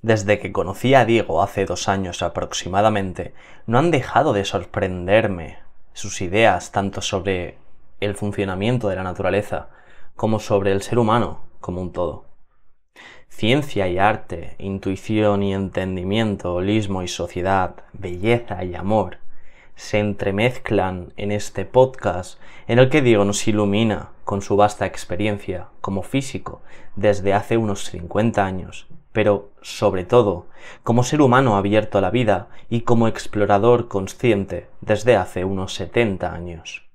Desde que conocí a Diego hace 2 años aproximadamente, no han dejado de sorprenderme sus ideas tanto sobre el funcionamiento de la naturaleza como sobre el ser humano como un todo. Ciencia y arte, intuición y entendimiento, holismo y sociedad, belleza y amor se entremezclan en este podcast en el que Diego nos ilumina con su vasta experiencia como físico desde hace unos 50 años, pero sobre todo como ser humano abierto a la vida y como explorador consciente desde hace unos 70 años.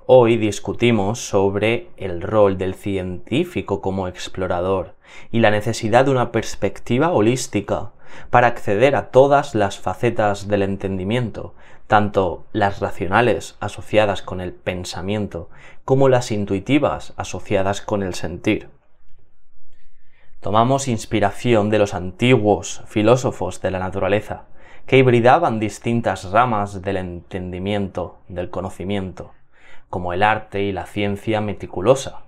Hoy discutimos sobre el rol del científico como explorador y la necesidad de una perspectiva holística para acceder a todas las facetas del entendimiento, tanto las racionales asociadas con el pensamiento como las intuitivas asociadas con el sentir. Tomamos inspiración de los antiguos filósofos de la naturaleza, que hibridaban distintas ramas del entendimiento, del conocimiento, como el arte y la ciencia meticulosa,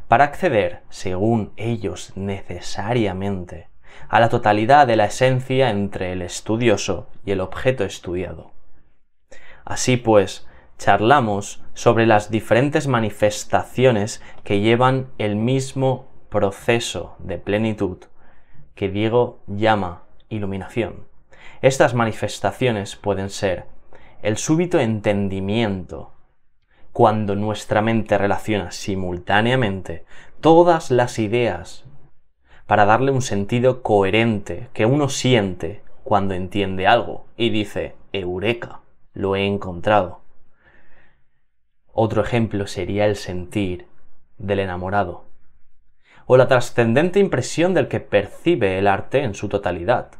para acceder, según ellos necesariamente, a la totalidad de la esencia entre el estudioso y el objeto estudiado. Así pues, charlamos sobre las diferentes manifestaciones que llevan el mismo proceso de plenitud que Diego llama iluminación. Estas manifestaciones pueden ser el súbito entendimiento, cuando nuestra mente relaciona simultáneamente todas las ideas para darle un sentido coherente que uno siente cuando entiende algo y dice, ¡Eureka! Lo he encontrado. Otro ejemplo sería el sentir del enamorado, o la trascendente impresión del que percibe el arte en su totalidad,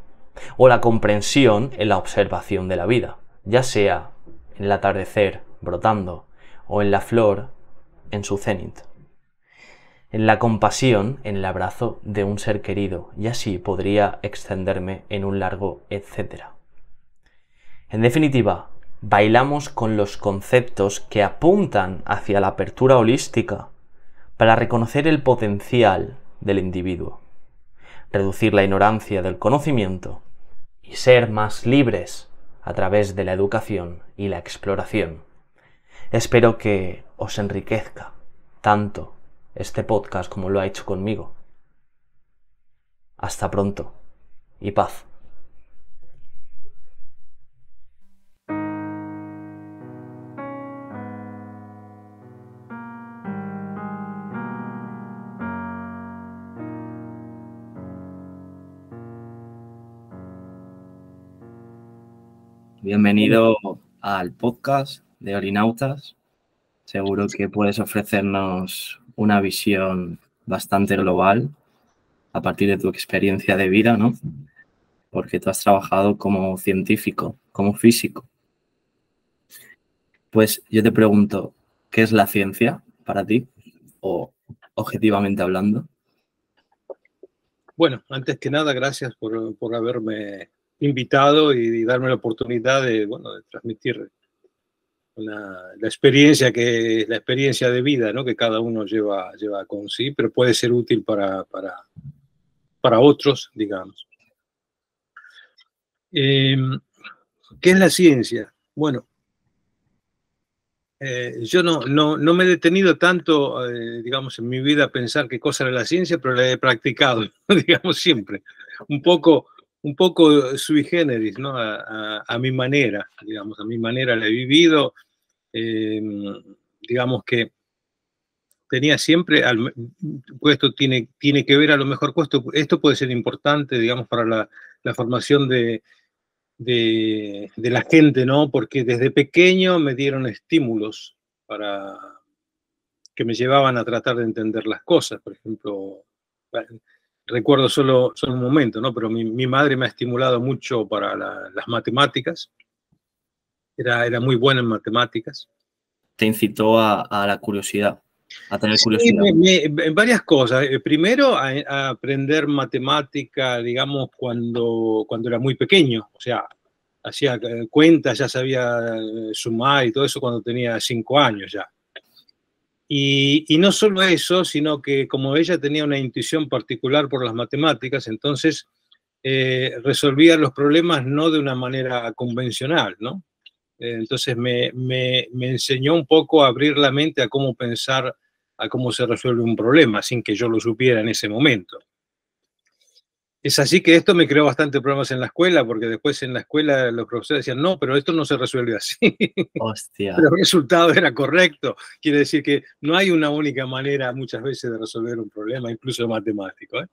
o la comprensión en la observación de la vida, ya sea en el atardecer brotando, o en la flor en su cenit, en la compasión en el abrazo de un ser querido, y así podría extenderme en un largo etcétera. En definitiva, bailamos con los conceptos que apuntan hacia la apertura holística para reconocer el potencial del individuo, reducir la ignorancia del conocimiento y ser más libres a través de la educación y la exploración. Espero que os enriquezca tanto este podcast como lo ha hecho conmigo. Hasta pronto y paz. Bienvenido al podcast de Orinautas. Seguro que puedes ofrecernos una visión bastante global a partir de tu experiencia de vida, ¿no? Porque tú has trabajado como científico, como físico. Pues yo te pregunto, ¿qué es la ciencia para ti? O objetivamente hablando. Bueno, antes que nada, gracias por haberme invitado y darme la oportunidad de transmitir la experiencia la experiencia de vida, ¿no? Que cada uno lleva con sí, pero puede ser útil para otros, digamos. ¿Qué es la ciencia? Bueno, yo no me he detenido tanto, digamos, en mi vida a pensar qué cosa era la ciencia, pero la he practicado, digamos, siempre. Un poco sui generis, ¿no? A mi manera, digamos, a mi manera la he vivido. Digamos que tenía siempre, pues esto tiene que ver a lo mejor, esto puede ser importante, digamos, para la formación de la gente, ¿no? Porque desde pequeño me dieron estímulos para que me llevaban a tratar de entender las cosas. Por ejemplo, bueno, recuerdo solo un momento, ¿no? Pero mi madre me ha estimulado mucho para las matemáticas. Era muy buena en matemáticas. Te incitó a la curiosidad, a tener Sí, curiosidad. varias cosas. Primero, a aprender matemática, digamos, cuando era muy pequeño. O sea, hacía cuentas, ya sabía sumar y todo eso cuando tenía 5 años ya. Y no solo eso, sino que como ella tenía una intuición particular por las matemáticas, entonces resolvía los problemas no de una manera convencional, ¿no? Entonces me enseñó un poco a abrir la mente a cómo pensar, a cómo se resuelve un problema, sin que yo lo supiera en ese momento. Es así que esto me creó bastante problemas en la escuela, porque después en la escuela los profesores decían, no, pero esto no se resuelve así. Hostia. Pero el resultado era correcto. Quiere decir que no hay una única manera muchas veces de resolver un problema, incluso matemático, ¿eh?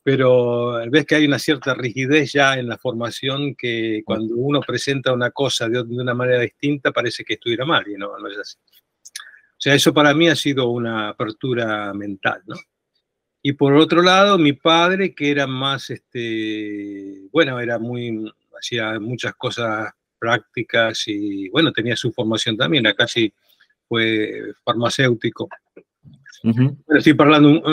Pero ves que hay una cierta rigidez ya en la formación que cuando uno presenta una cosa de una manera distinta parece que estuviera mal y no es así. O sea, eso para mí ha sido una apertura mental, ¿no? Y por otro lado, mi padre, que era más, bueno, hacía muchas cosas prácticas y, bueno, tenía su formación también, era casi fue farmacéutico. Uh-huh. Bueno,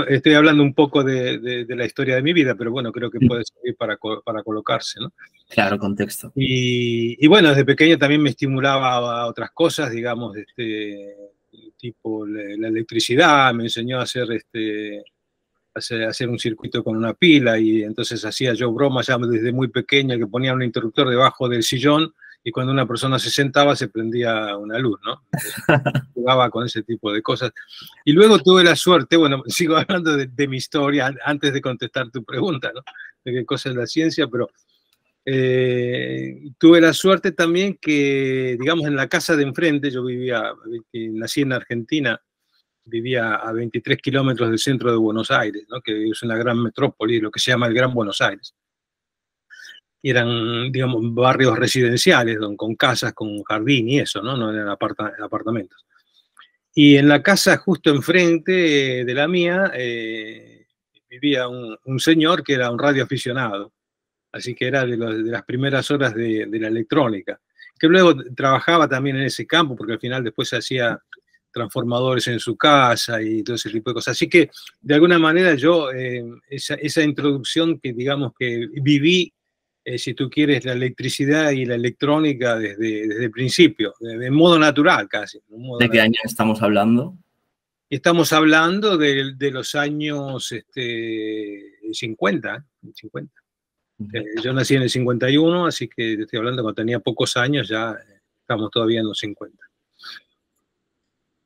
estoy hablando un poco de la historia de mi vida, pero bueno, creo que puede servir para colocarse, ¿no? Claro, contexto. Y bueno, desde pequeño también me estimulaba a otras cosas, digamos, tipo la electricidad, me enseñó a hacer un circuito con una pila y entonces hacía yo bromas ya desde muy pequeña que ponía un interruptor debajo del sillón y cuando una persona se sentaba se prendía una luz, ¿no? Entonces, jugaba con ese tipo de cosas. Y luego tuve la suerte, bueno, sigo hablando de mi historia antes de contestar tu pregunta, ¿no? De qué cosa es la ciencia, pero tuve la suerte también que, digamos, en la casa de enfrente, nací en Argentina, vivía a 23 kilómetros del centro de Buenos Aires, ¿no? Que es una gran metrópoli, lo que se llama el Gran Buenos Aires. Y eran, digamos, barrios residenciales, con casas, con jardín y eso, ¿no? No eran apartamentos. Y en la casa justo enfrente de la mía vivía un señor que era un radioaficionado, así que era de las primeras horas de la electrónica, que luego trabajaba también en ese campo, porque al final después se hacía transformadores en su casa y todo ese tipo de cosas. Así que, de alguna manera, yo, esa introducción que, digamos, que viví, si tú quieres, la electricidad y la electrónica desde el principio, de modo natural casi. ¿De qué año estamos hablando? Estamos hablando de los años 50. Yo nací en el 51, así que te estoy hablando cuando tenía pocos años, ya estamos todavía en los 50.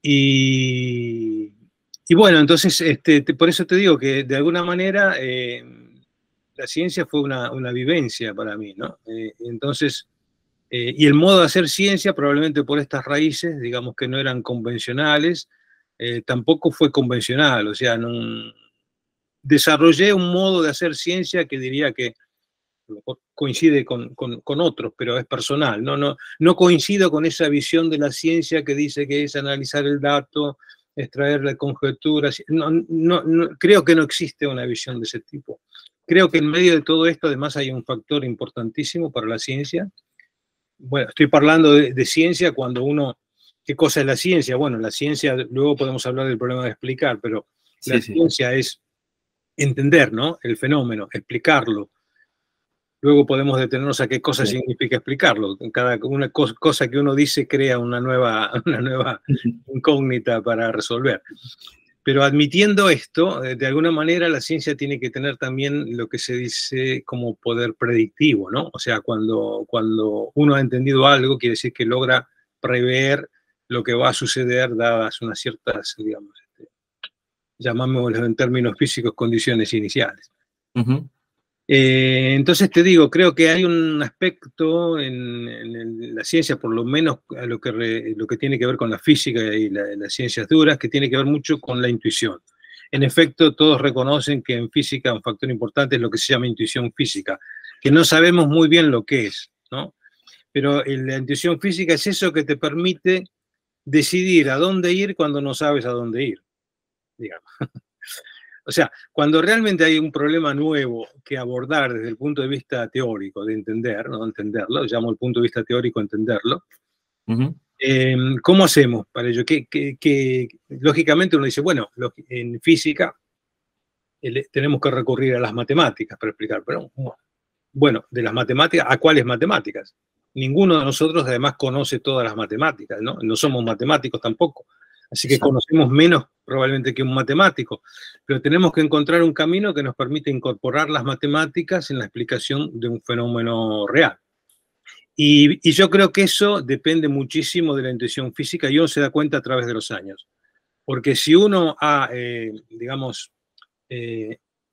Y bueno, entonces, por eso te digo que de alguna manera la ciencia fue una vivencia para mí, ¿no? Entonces, y el modo de hacer ciencia, probablemente por estas raíces, digamos que no eran convencionales, tampoco fue convencional, o sea, desarrollé un modo de hacer ciencia que diría que coincide con otros, pero es personal. No coincido con esa visión de la ciencia que dice que es analizar el dato, extraer las conjeturas. Creo que no existe una visión de ese tipo. Creo que en medio de todo esto, además, hay un factor importantísimo para la ciencia. Bueno, estoy hablando de ciencia cuando ¿qué cosa es la ciencia? Bueno, la ciencia, luego podemos hablar del problema de explicar, pero la ciencia es entender, ¿no? El fenómeno, explicarlo. Luego podemos detenernos a qué cosa significa explicarlo. Una cosa que uno dice crea una nueva incógnita para resolver. Pero admitiendo esto, de alguna manera la ciencia tiene que tener también lo que se dice como poder predictivo, ¿no? O sea, cuando uno ha entendido algo, quiere decir que logra prever lo que va a suceder dadas unas ciertas, digamos, llamámoslo en términos físicos, condiciones iniciales. Uh-huh. Entonces te digo, creo que hay un aspecto en la ciencia, por lo menos a lo que tiene que ver con la física y las ciencias duras, que tiene que ver mucho con la intuición. En efecto, todos reconocen que en física un factor importante es lo que se llama intuición física, que no sabemos muy bien lo que es, ¿no? Pero la intuición física es eso que te permite decidir a dónde ir cuando no sabes a dónde ir, digamos. O sea, cuando realmente hay un problema nuevo que abordar desde el punto de vista teórico, de entender, no entenderlo, llamo el punto de vista teórico entenderlo, uh-huh. ¿Cómo hacemos para ello? Lógicamente uno dice, bueno, en física tenemos que recurrir a las matemáticas para explicar, pero bueno, de las matemáticas, ¿a cuáles matemáticas? Ninguno de nosotros además conoce todas las matemáticas, ¿no? No somos matemáticos tampoco. Así que conocemos menos probablemente que un matemático, pero tenemos que encontrar un camino que nos permita incorporar las matemáticas en la explicación de un fenómeno real. Y yo creo que eso depende muchísimo de la intuición física y uno se da cuenta a través de los años. Porque si uno ha, digamos,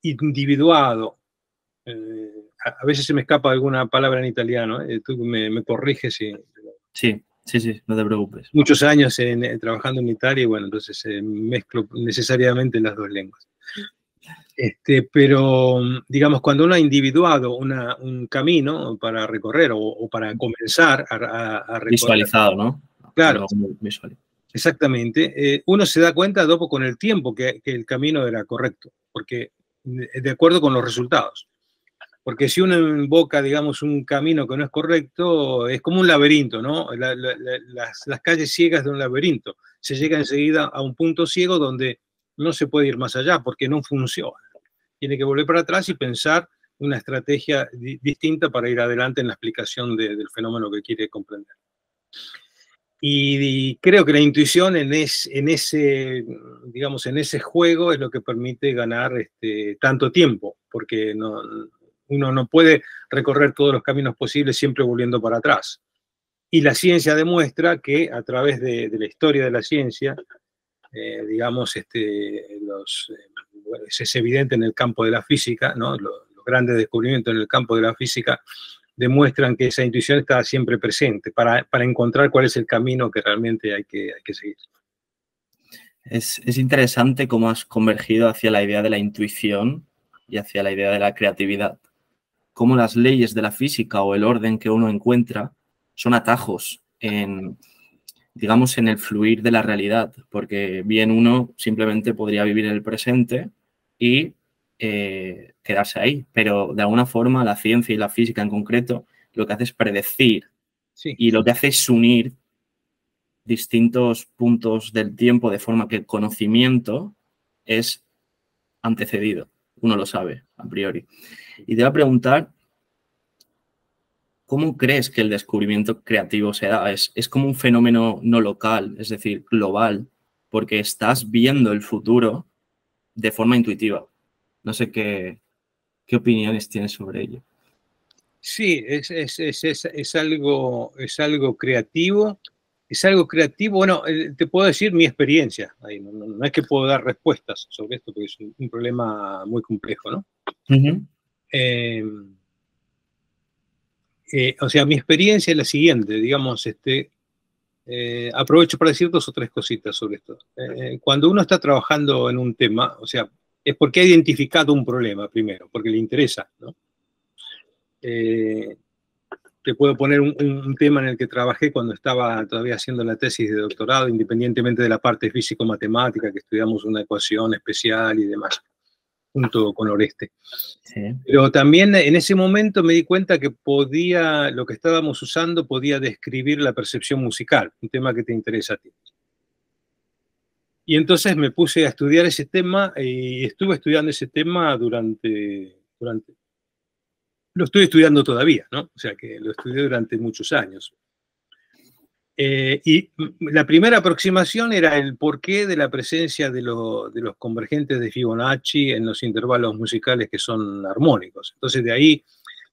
individuado, a veces se me escapa alguna palabra en italiano, tú me corriges si... Sí, sí, sí, no te preocupes. Muchos años trabajando en Italia y bueno, entonces mezclo necesariamente las dos lenguas. Pero, digamos, cuando uno ha individuado un camino para recorrer o para comenzar a recorrer. Visualizado, ¿no? Claro, exactamente. Uno se da cuenta, dopo, con el tiempo que el camino era correcto, porque de acuerdo con los resultados. Porque si uno invoca, digamos, un camino que no es correcto, es como un laberinto, ¿no? Las calles ciegas de un laberinto. Se llega enseguida a un punto ciego donde no se puede ir más allá porque no funciona. Tiene que volver para atrás y pensar una estrategia distinta para ir adelante en la explicación del fenómeno que quiere comprender. Y creo que la intuición en ese juego es lo que permite ganar tanto tiempo, porque uno no puede recorrer todos los caminos posibles siempre volviendo para atrás. Y la ciencia demuestra que a través de la historia de la ciencia, digamos, es evidente en el campo de la física, ¿no? Los grandes descubrimientos en el campo de la física demuestran que esa intuición está siempre presente para encontrar cuál es el camino que realmente hay que seguir. Es interesante cómo has convergido hacia la idea de la intuición y hacia la idea de la creatividad. Cómo las leyes de la física o el orden que uno encuentra son atajos digamos, en el fluir de la realidad, porque bien uno simplemente podría vivir en el presente y quedarse ahí, pero de alguna forma la ciencia y la física en concreto lo que hace es predecir, sí, y lo que hace es unir distintos puntos del tiempo de forma que el conocimiento es antecedido, uno lo sabe a priori. Y te voy a preguntar, ¿cómo crees que el descubrimiento creativo se da? ¿Es como un fenómeno no local, es decir, global, porque estás viendo el futuro de forma intuitiva? No sé qué opiniones tienes sobre ello. Sí, es algo creativo. Es algo creativo. Bueno, te puedo decir mi experiencia. Ahí, no es que puedo dar respuestas sobre esto, porque es un problema muy complejo, ¿no? O sea, mi experiencia es la siguiente, digamos, aprovecho para decir 2 o 3 cositas sobre esto. Cuando uno está trabajando en un tema, o sea, es porque ha identificado un problema primero, porque le interesa, ¿no? Te puedo poner un tema en el que trabajé cuando estaba todavía haciendo la tesis de doctorado, independientemente de la parte físico-matemática, que estudiamos una ecuación especial y demás, junto con Oreste. Sí. Pero también en ese momento me di cuenta que lo que estábamos usando podía describir la percepción musical, un tema que te interesa a ti. Y entonces me puse a estudiar ese tema y estuve estudiando ese tema durante lo estoy estudiando todavía, ¿no? O sea que lo estudié durante muchos años. Y la primera aproximación era el porqué de la presencia de los convergentes de Fibonacci en los intervalos musicales que son armónicos. Entonces de ahí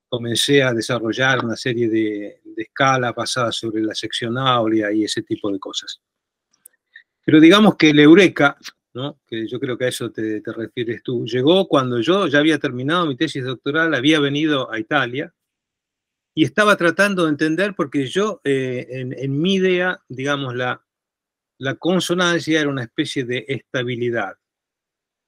comencé a desarrollar una serie de escalas basadas sobre la sección áurea y ese tipo de cosas. Pero digamos que el eureka, ¿no? Que yo creo que a eso te refieres tú, llegó cuando yo ya había terminado mi tesis doctoral, había venido a Italia y estaba tratando de entender, porque yo, en mi idea, digamos, la consonancia era una especie de estabilidad.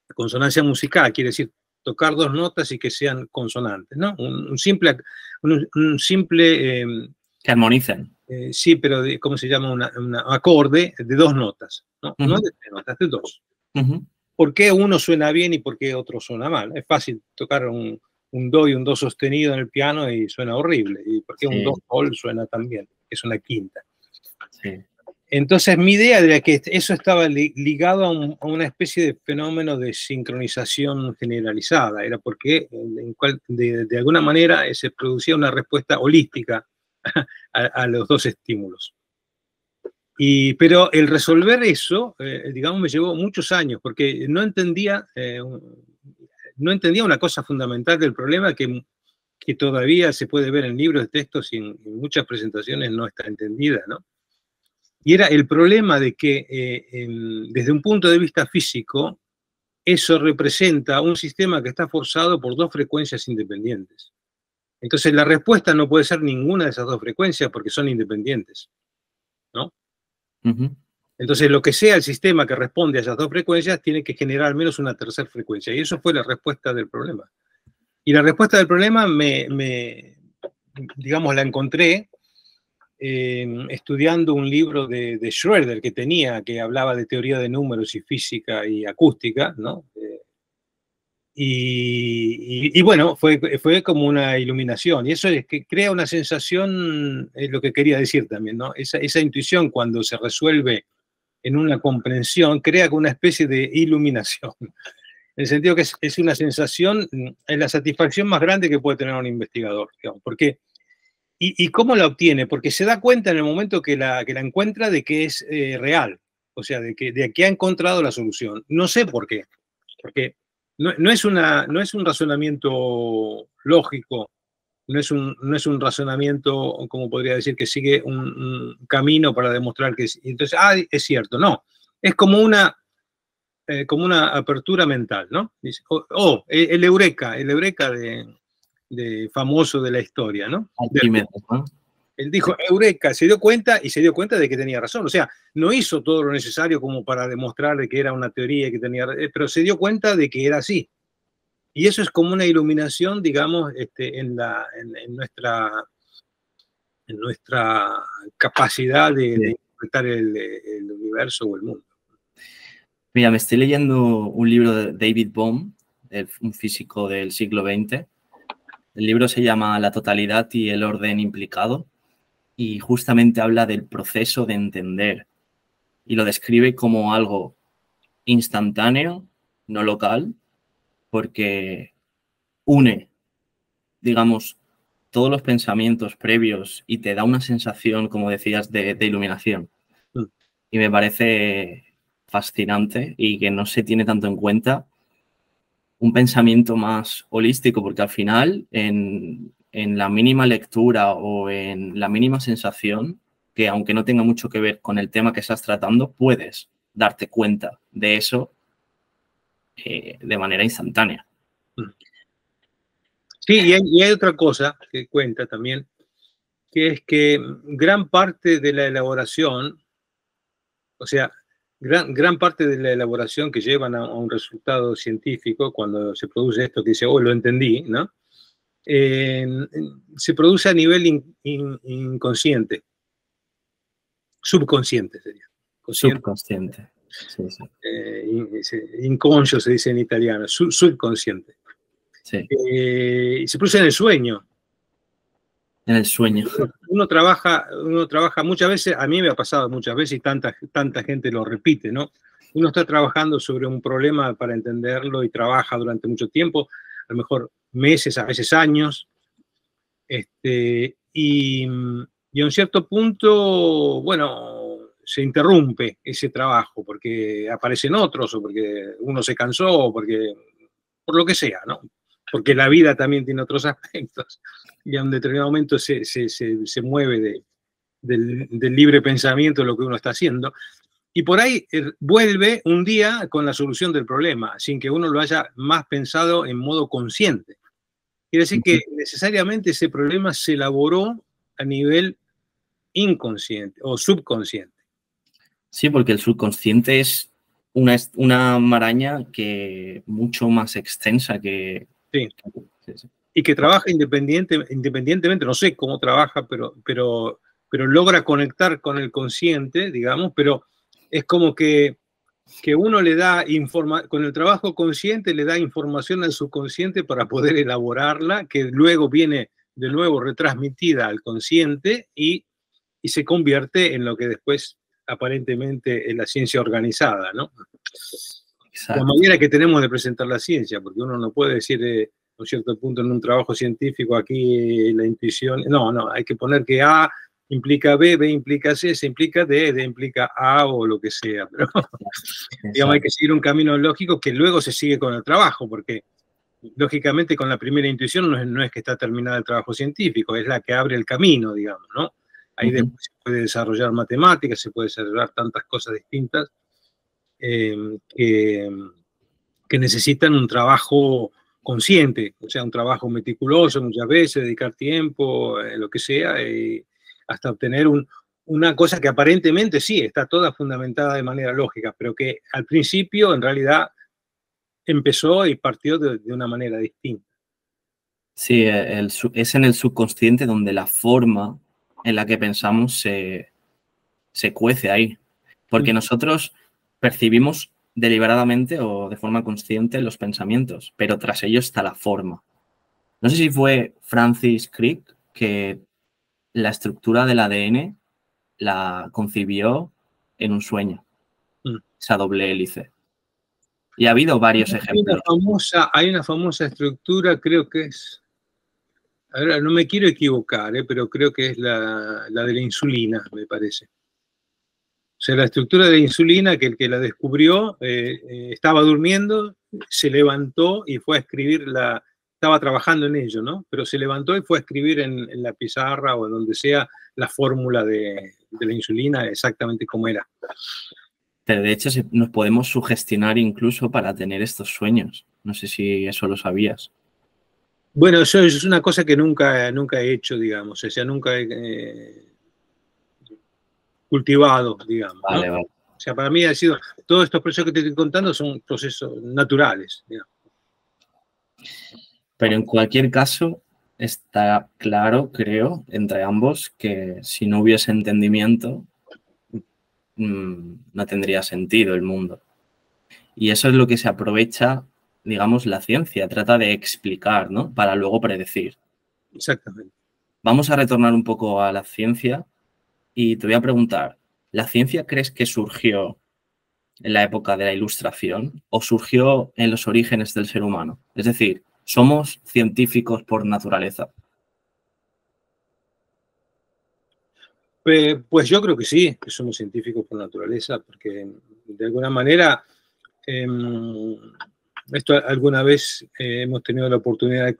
La consonancia musical quiere decir tocar 2 notas y que sean consonantes, ¿no? Un simple que armonicen. Sí, pero ¿cómo se llama? Un acorde de 2 notas, ¿no? No de 3 notas, de 2. ¿Por qué uno suena bien y por qué otro suena mal? Es fácil tocar un do y un do sostenido en el piano y suena horrible. ¿Y por qué un do sol suena tan bien? Es una quinta. Sí. Entonces mi idea era que eso estaba ligado a una especie de fenómeno de sincronización generalizada. Era porque de alguna manera se producía una respuesta holística a los 2 estímulos. Pero el resolver eso, digamos, me llevó muchos años, porque no entendía una cosa fundamental del problema que todavía se puede ver en libros de textos y en muchas presentaciones no está entendida, ¿no? Y era el problema de que desde un punto de vista físico, eso representa un sistema que está forzado por dos frecuencias independientes. Entonces la respuesta no puede ser ninguna de esas dos frecuencias porque son independientes, ¿no? Entonces lo que sea el sistema que responde a esas dos frecuencias tiene que generar al menos una tercera frecuencia. Y eso fue la respuesta del problema. Y la respuesta del problema digamos, la encontré estudiando un libro de Schrödinger que hablaba de teoría de números y física y acústica, ¿no? Y bueno, fue como una iluminación. Y eso es que crea una sensación, es lo que quería decir también, ¿no? Esa intuición cuando se resuelve en una comprensión, crea una especie de iluminación. En el sentido que es una sensación, es la satisfacción más grande que puede tener un investigador, digamos, porque ¿y cómo la obtiene? Porque se da cuenta en el momento que la encuentra de que es real, o sea, de que ha encontrado la solución. No sé por qué, porque no es un razonamiento lógico, no es un razonamiento, como podría decir, que sigue un camino para demostrar que entonces, es cierto, no. Es como una apertura mental, ¿no? Dice, el eureka de famoso de la historia, ¿no? Arquímedes, ¿no? Él dijo eureka, se dio cuenta de que tenía razón. O sea, no hizo todo lo necesario como para demostrar de que era una teoría y que tenía, pero se dio cuenta de que era así. Y eso es como una iluminación, digamos, en nuestra capacidad de interpretar el universo o el mundo. Mira, me estoy leyendo un libro de David Bohm, un físico del siglo XX. El libro se llama La totalidad y el orden implicado y justamente habla del proceso de entender y lo describe como algo instantáneo, no local, porque une, digamos, todos los pensamientos previos y te da una sensación, como decías, de iluminación. Y me parece fascinante y que no se tiene tanto en cuenta un pensamiento más holístico, porque al final en la mínima lectura o en la mínima sensación, que aunque no tenga mucho que ver con el tema que estás tratando, puedes darte cuenta de eso de manera instantánea. Sí, y hay otra cosa que cuenta también, que es que gran parte de la elaboración, o sea, gran parte de la elaboración que llevan a un resultado científico, cuando se produce esto que dice, lo entendí, ¿no? Se produce a nivel inconsciente, subconsciente sería. Subconsciente. Sí, sí. Inconscio se dice en italiano, subconsciente. Sí. Se produce en el sueño. En el sueño. Uno trabaja muchas veces, a mí me ha pasado muchas veces y tanta gente lo repite, ¿no? Uno está trabajando sobre un problema para entenderlo y trabaja durante mucho tiempo, a lo mejor meses, a veces años, y a un cierto punto, bueno, se interrumpe ese trabajo porque aparecen otros o porque uno se cansó o por lo que sea, ¿no? Porque la vida también tiene otros aspectos y a un determinado momento se mueve del libre pensamiento lo que uno está haciendo. Y por ahí vuelve un día con la solución del problema, sin que uno lo haya más pensado en modo consciente. Quiere decir que necesariamente ese problema se elaboró a nivel inconsciente o subconsciente. Sí, porque el subconsciente es una maraña que mucho más extensa que... Sí. Y que trabaja independientemente, no sé cómo trabaja, pero logra conectar con el consciente, digamos, pero es como que uno le da con el trabajo consciente le da información al subconsciente para poder elaborarla, que luego viene de nuevo retransmitida al consciente y se convierte en lo que después aparentemente es la ciencia organizada, ¿no? Exacto. La manera que tenemos de presentar la ciencia, porque uno no puede decir, a un cierto punto en un trabajo científico, aquí la intuición, no, hay que poner que A implica B, B implica C, C implica D, D implica A o lo que sea. Pero digamos, hay que seguir un camino lógico que luego se sigue con el trabajo, porque lógicamente con la primera intuición no es que está terminado el trabajo científico, es la que abre el camino, digamos, ¿no? Ahí después se puede desarrollar matemáticas, se puede desarrollar tantas cosas distintas que necesitan un trabajo consciente, o sea, un trabajo meticuloso muchas veces, dedicar tiempo, lo que sea, hasta obtener una cosa que aparentemente sí, está toda fundamentada de manera lógica, pero que al principio en realidad empezó y partió de una manera distinta. Sí, es en el subconsciente donde la forma en la que pensamos se cuece ahí. Porque nosotros percibimos deliberadamente o de forma consciente los pensamientos, pero tras ello está la forma. No sé si fue Francis Crick que la estructura del ADN la concibió en un sueño, esa doble hélice. Y ha habido varios ejemplos. Hay una famosa estructura, creo que es, ahora no me quiero equivocar, pero creo que es la de la insulina, me parece. O sea, la estructura de la insulina, que el que la descubrió estaba durmiendo, se levantó y fue a escribir estaba trabajando en ello, ¿no? Pero se levantó y fue a escribir en la pizarra o en donde sea la fórmula de la insulina exactamente como era. Pero de hecho nos podemos sugestionar incluso para tener estos sueños. No sé si eso lo sabías. Bueno, eso es una cosa que nunca he hecho, digamos. O sea, nunca he cultivado, digamos. Vale, ¿no? vale. O sea, para mí todos estos procesos que te estoy contando son procesos naturales, digamos. Pero en cualquier caso, está claro, creo, entre ambos, que si no hubiese entendimiento, no tendría sentido el mundo. Y eso es lo que se aprovecha, digamos, la ciencia. Trata de explicar, ¿no? Para luego predecir. Exactamente. Vamos a retornar un poco a la ciencia y te voy a preguntar, ¿la ciencia crees que surgió en la época de la Ilustración o surgió en los orígenes del ser humano? Es decir, ¿somos científicos por naturaleza? Pues yo creo que sí, que somos científicos por naturaleza, porque de alguna manera, esto alguna vez hemos tenido la oportunidad de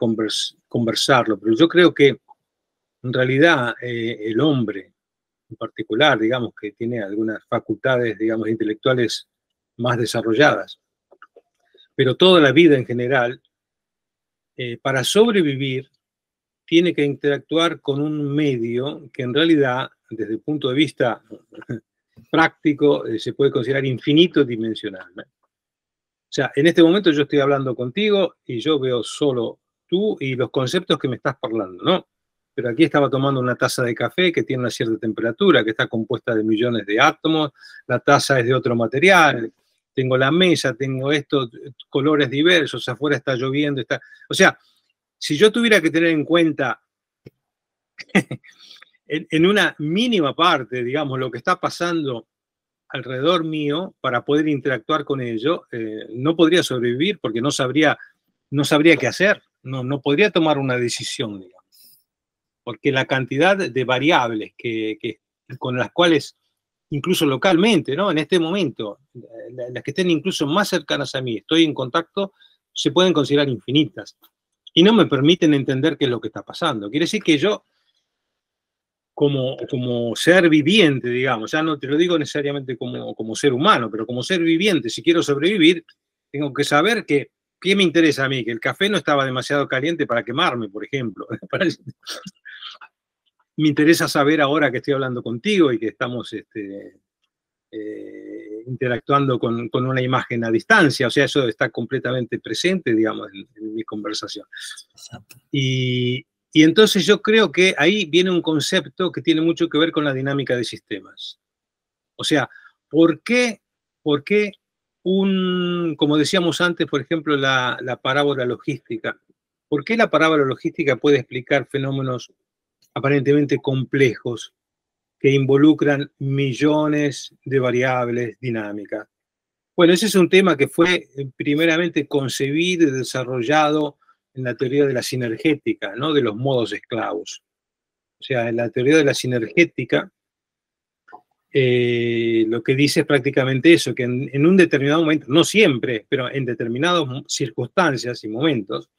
conversarlo, pero yo creo que en realidad el hombre en particular, digamos, que tiene algunas facultades, digamos, intelectuales más desarrolladas, pero toda la vida en general, para sobrevivir, tiene que interactuar con un medio que en realidad, desde el punto de vista práctico, se puede considerar infinito dimensional. O sea, en este momento yo estoy hablando contigo y yo veo solo tú y los conceptos que me estás parlando, ¿no? Pero aquí estaba tomando una taza de café que tiene una cierta temperatura, que está compuesta de millones de átomos, la taza es de otro material, tengo la mesa, tengo estos colores diversos, afuera está lloviendo, O sea, si yo tuviera que tener en cuenta en una mínima parte, digamos, lo que está pasando alrededor mío para poder interactuar con ello, no podría sobrevivir porque no sabría qué hacer, no podría tomar una decisión, digamos. Porque la cantidad de variables con las cuales, incluso localmente, ¿no? En este momento, las que estén incluso más cercanas a mí, estoy en contacto, se pueden considerar infinitas. Y no me permiten entender qué es lo que está pasando. Quiere decir que yo, como ser viviente, digamos, ya no te lo digo necesariamente como ser humano, pero como ser viviente, si quiero sobrevivir, tengo que saber que, ¿qué me interesa a mí? Que el café no estaba demasiado caliente para quemarme, por ejemplo. Me interesa saber ahora que estoy hablando contigo y que estamos interactuando con una imagen a distancia, o sea, eso está completamente presente, digamos, en mi conversación. Exacto. Y entonces yo creo que ahí viene un concepto que tiene mucho que ver con la dinámica de sistemas. O sea, ¿por qué como decíamos antes, por ejemplo, la parábola logística? ¿Por qué la parábola logística puede explicar fenómenos aparentemente complejos que involucran millones de variables dinámicas? Bueno, ese es un tema que fue primeramente concebido y desarrollado en la teoría de la sinergética, ¿no? De los modos esclavos. O sea, en la teoría de la sinergética, lo que dice es prácticamente eso, que en un determinado momento, no siempre, pero en determinadas circunstancias y momentos,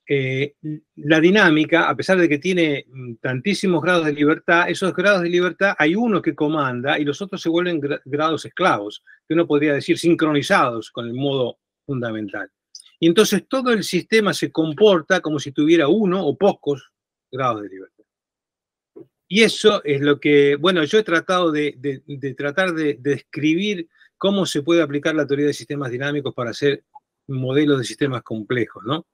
la dinámica, a pesar de que tiene tantísimos grados de libertad, esos grados de libertad hay uno que comanda y los otros se vuelven grados esclavos, que uno podría decir sincronizados con el modo fundamental. Y entonces todo el sistema se comporta como si tuviera uno o pocos grados de libertad. Y eso es lo que, bueno, yo he tratado de tratar de describir cómo se puede aplicar la teoría de sistemas dinámicos para hacer modelos de sistemas complejos, ¿no?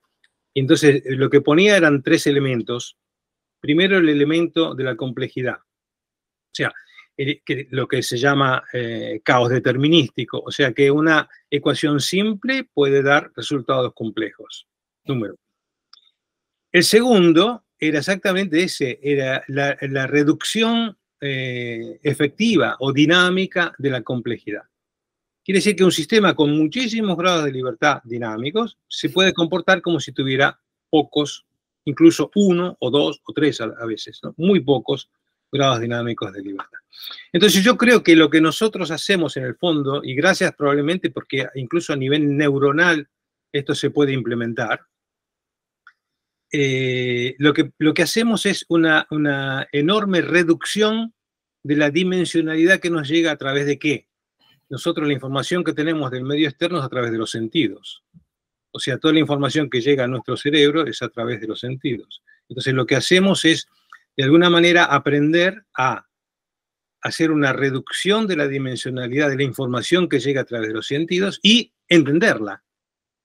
Y entonces lo que ponía eran 3 elementos. Primero, el elemento de la complejidad, o sea, lo que se llama caos determinístico, o sea que una ecuación simple puede dar resultados complejos. Número. El segundo era exactamente ese, era la reducción efectiva o dinámica de la complejidad. Quiere decir que un sistema con muchísimos grados de libertad dinámicos se puede comportar como si tuviera pocos, incluso 1 o 2 o 3 a veces, ¿no? Muy pocos grados dinámicos de libertad. Entonces yo creo que lo que nosotros hacemos en el fondo, y gracias probablemente porque incluso a nivel neuronal esto se puede implementar, lo que hacemos es una enorme reducción de la dimensionalidad que nos llega a través de ¿qué? Nosotros la información que tenemos del medio externo es a través de los sentidos. O sea, toda la información que llega a nuestro cerebro es a través de los sentidos. Entonces lo que hacemos es, de alguna manera, aprender a hacer una reducción de la dimensionalidad de la información que llega a través de los sentidos y entenderla.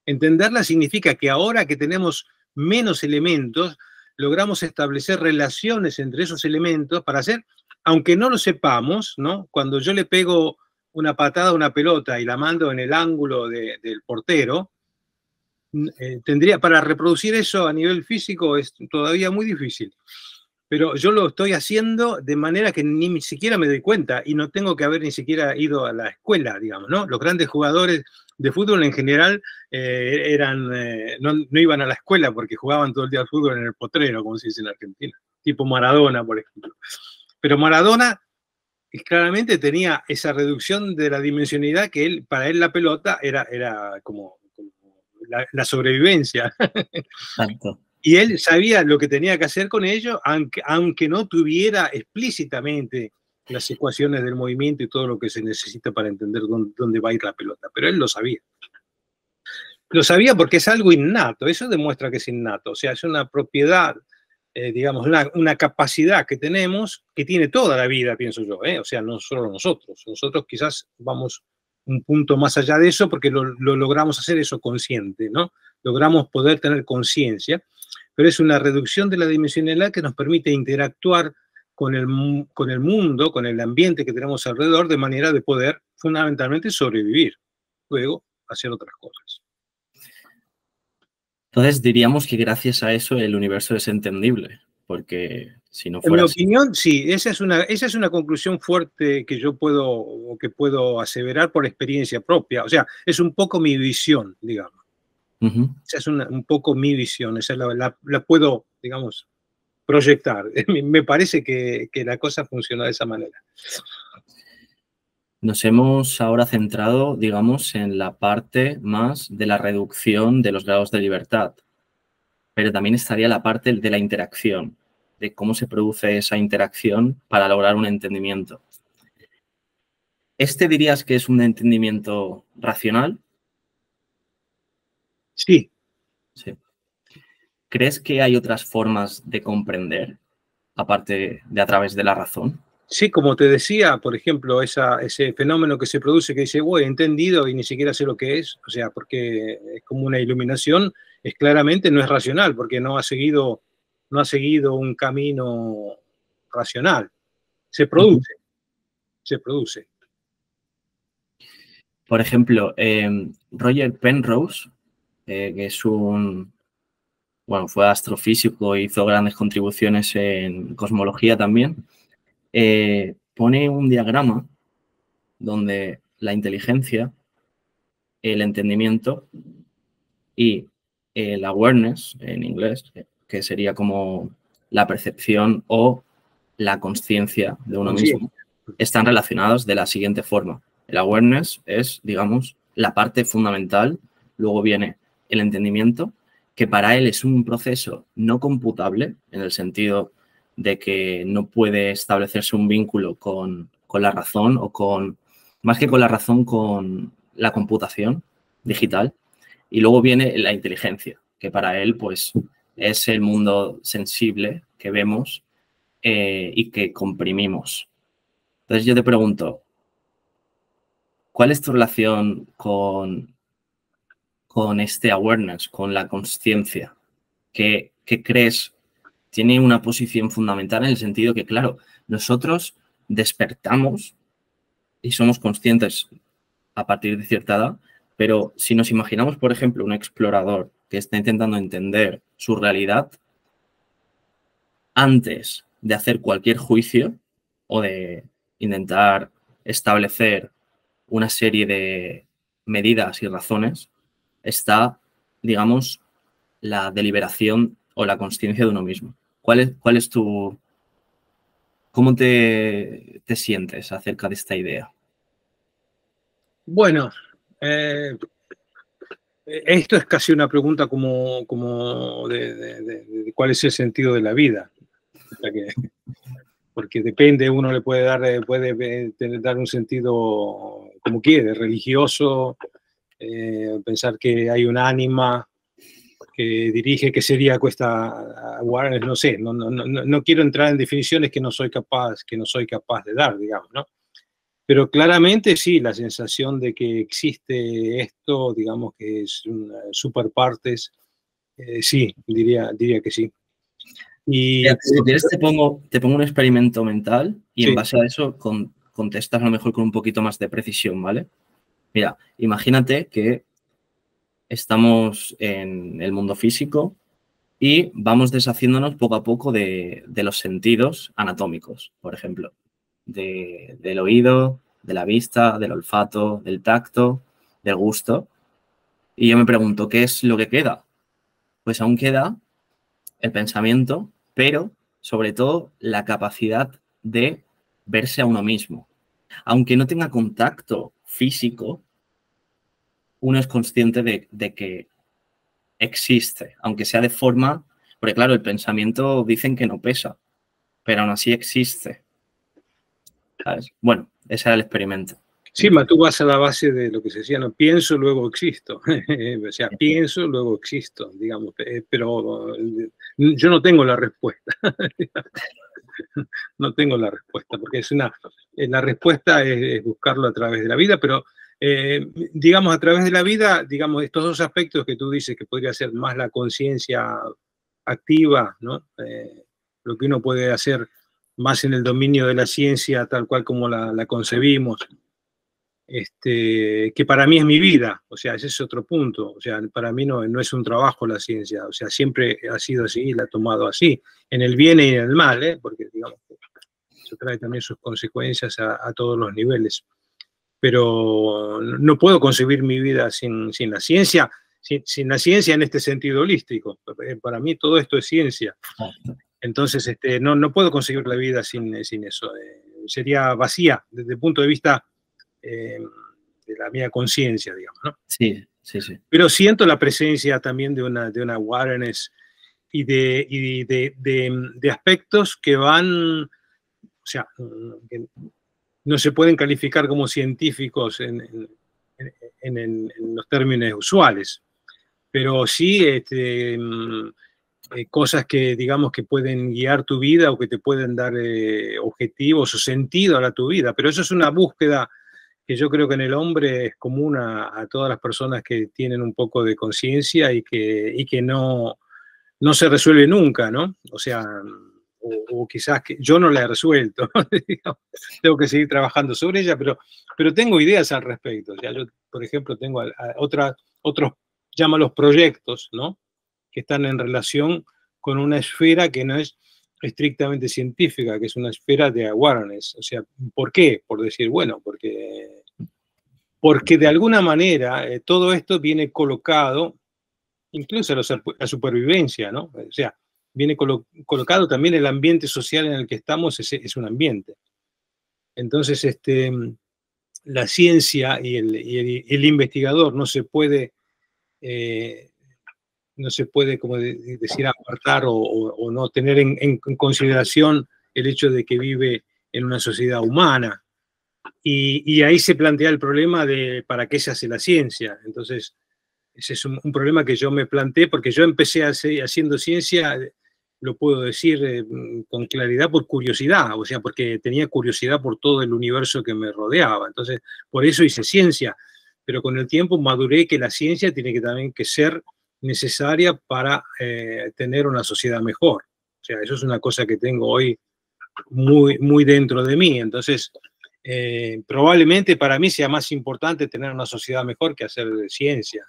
Entenderla significa que ahora que tenemos menos elementos, logramos establecer relaciones entre esos elementos para hacer, aunque no lo sepamos, ¿no? Cuando yo le pego una patada a una pelota y la mando en el ángulo del portero, para reproducir eso a nivel físico es todavía muy difícil. Pero yo lo estoy haciendo de manera que ni siquiera me doy cuenta y no tengo que haber ni siquiera ido a la escuela, digamos, ¿no? Los grandes jugadores de fútbol en general no iban a la escuela porque jugaban todo el día al fútbol en el potrero, como se dice en Argentina, tipo Maradona, por ejemplo. Pero Maradona claramente tenía esa reducción de la dimensionalidad que para él la pelota era como la sobrevivencia. Tanto. Y él sabía lo que tenía que hacer con ello, aunque no tuviera explícitamente las ecuaciones del movimiento y todo lo que se necesita para entender dónde va a ir la pelota. Pero él lo sabía. Lo sabía porque es algo innato. Eso demuestra que es innato. O sea, es una propiedad, digamos, una capacidad que tenemos que tiene toda la vida, pienso yo. O sea, no solo nosotros. Nosotros quizás vamos un punto más allá de eso porque lo logramos hacer eso consciente, ¿no? Logramos poder tener conciencia. Pero es una reducción de la dimensionalidad que nos permite interactuar con el mundo, con el ambiente que tenemos alrededor, de manera de poder fundamentalmente sobrevivir, luego hacer otras cosas. Entonces diríamos que gracias a eso el universo es entendible, porque si no fuera En mi opinión, sí, esa es una conclusión fuerte que yo puedo aseverar por experiencia propia. O sea, es un poco mi visión, digamos. Esa es un poco mi visión, esa la puedo, digamos, proyectar. Me parece que la cosa funciona de esa manera. Nos hemos ahora centrado, digamos, en la parte más de la reducción de los grados de libertad, pero también estaría la parte de la interacción, de cómo se produce esa interacción para lograr un entendimiento. ¿Este dirías que es un entendimiento racional? Sí. Sí. ¿Crees que hay otras formas de comprender, aparte de a través de la razón? Sí, como te decía, por ejemplo, ese fenómeno que se produce que dice, he entendido y ni siquiera sé lo que es, o sea, porque es como una iluminación, claramente no es racional, porque no ha seguido un camino racional. Se produce, se produce. Por ejemplo, Roger Penrose, que es fue astrofísico e hizo grandes contribuciones en cosmología también, pone un diagrama donde la inteligencia, el entendimiento y el awareness en inglés, que sería como la percepción o la conciencia de uno mismo están relacionados de la siguiente forma. El awareness es, digamos, la parte fundamental. Luego viene el entendimiento, que para él es un proceso no computable, en el sentido de que no puede establecerse un vínculo con la razón o con, más que con la razón, con la computación digital. Y luego viene la inteligencia, que para él, pues, es el mundo sensible que vemos y que comprimimos. Entonces yo te pregunto, ¿cuál es tu relación con este awareness, con la conciencia? ¿Qué crees? Tiene una posición fundamental en el sentido que, claro, nosotros despertamos y somos conscientes a partir de cierta edad, pero si nos imaginamos, por ejemplo, un explorador que está intentando entender su realidad, antes de hacer cualquier juicio o de intentar establecer una serie de medidas y razones, está, digamos, la deliberación o la conciencia de uno mismo. ¿Cuál es tu... ¿Cómo te sientes acerca de esta idea? Bueno, esto es casi una pregunta como de cuál es el sentido de la vida. O sea porque depende, uno le puede dar un sentido como quiere, religioso, pensar que hay un ánima que dirige, que sería cuesta awareness, no sé, no quiero entrar en definiciones que no soy capaz de dar, digamos, ¿no? Pero claramente sí, la sensación de que existe esto, digamos que es una superpartes, sí, diría que sí. Y si quieres te pongo un experimento mental y sí. En base a eso contestas a lo mejor con un poquito más de precisión, ¿vale? Mira, imagínate que estamos en el mundo físico y vamos deshaciéndonos poco a poco de los sentidos anatómicos, por ejemplo, del oído, de la vista, del olfato, del tacto, del gusto. Y yo me pregunto, ¿qué es lo que queda? Pues aún queda el pensamiento, pero sobre todo la capacidad de verse a uno mismo. Aunque no tenga contacto físico, uno es consciente de que existe, aunque sea de forma, porque claro, el pensamiento dicen que no pesa, pero aún así existe. ¿Sabes? Bueno, ese era el experimento. Sí, tú vas a la base de lo que se decía, no pienso, luego existo. O sea, pienso, luego existo, digamos, pero yo no tengo la respuesta. No tengo la respuesta, porque la respuesta es buscarlo a través de la vida, pero digamos, a través de la vida, digamos, estos dos aspectos que tú dices que podría ser más la conciencia activa, ¿no? Lo que uno puede hacer más en el dominio de la ciencia tal cual como la concebimos, que para mí es mi vida, o sea, ese es otro punto, o sea, para mí no es un trabajo la ciencia, o sea, siempre ha sido así y la ha tomado así, en el bien y en el mal, porque digamos, eso trae también sus consecuencias a todos los niveles, pero no puedo concebir mi vida sin la ciencia, sin la ciencia en este sentido holístico, para mí todo esto es ciencia, entonces no puedo concebir la vida sin eso, sería vacía desde el punto de vista de la mía conciencia, digamos, ¿no? Sí, sí, sí. Pero siento la presencia también de una awareness y de aspectos que van, o sea, que no se pueden calificar como científicos en los términos usuales, pero sí cosas que digamos que pueden guiar tu vida o que te pueden dar objetivos o sentido a tu vida, pero eso es una búsqueda que yo creo que en el hombre es común a todas las personas que tienen un poco de conciencia y que no se resuelve nunca, ¿no? O sea, o quizás que yo no la he resuelto, tengo que seguir trabajando sobre ella, pero tengo ideas al respecto. O sea, yo, por ejemplo, tengo otros, llámalos proyectos, ¿no? Que están en relación con una esfera que no es estrictamente científica, que es una esfera de awareness. O sea, ¿por qué? Por decir, bueno, porque de alguna manera todo esto viene colocado, incluso la supervivencia, ¿no? O sea, viene colocado también el ambiente social en el que estamos, es un ambiente. Entonces, la ciencia y el investigador no se puede, como decir, apartar o no tener en consideración el hecho de que vive en una sociedad humana. Y ahí se plantea el problema de para qué se hace la ciencia. Entonces, ese es un problema que yo me planteé, porque yo empecé haciendo ciencia, lo puedo decir con claridad, por curiosidad, o sea, porque tenía curiosidad por todo el universo que me rodeaba. Entonces, por eso hice ciencia. Pero con el tiempo maduré que la ciencia tiene que también que ser necesaria para tener una sociedad mejor. O sea, eso es una cosa que tengo hoy muy, muy dentro de mí. Entonces, probablemente para mí sea más importante tener una sociedad mejor que hacer ciencia.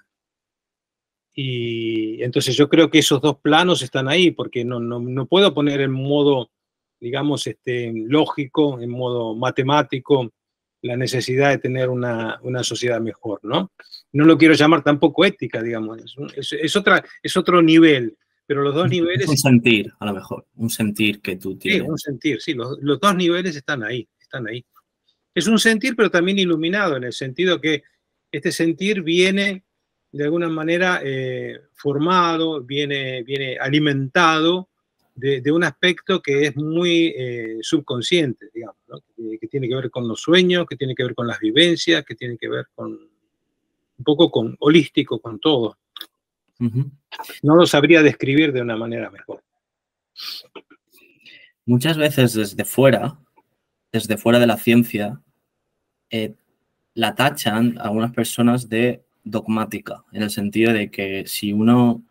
Y entonces yo creo que esos dos planos están ahí, porque no puedo poner en modo, digamos, lógico, en modo matemático, la necesidad de tener una sociedad mejor, ¿no? No lo quiero llamar tampoco ética, digamos, es otro nivel, pero los dos niveles... Es un sentir, a lo mejor, un sentir que tú tienes. Sí, un sentir, sí, los dos niveles están ahí, están ahí. Es un sentir, pero también iluminado, en el sentido que este sentir viene de alguna manera formado, viene alimentado de un aspecto que es muy subconsciente, digamos, ¿no? Que tiene que ver con los sueños, que tiene que ver con las vivencias, que tiene que ver con un poco con holístico, con todo. No lo sabría describir de una manera mejor. Muchas veces desde fuera de la ciencia, la tachan a algunas personas de dogmática, en el sentido de que si uno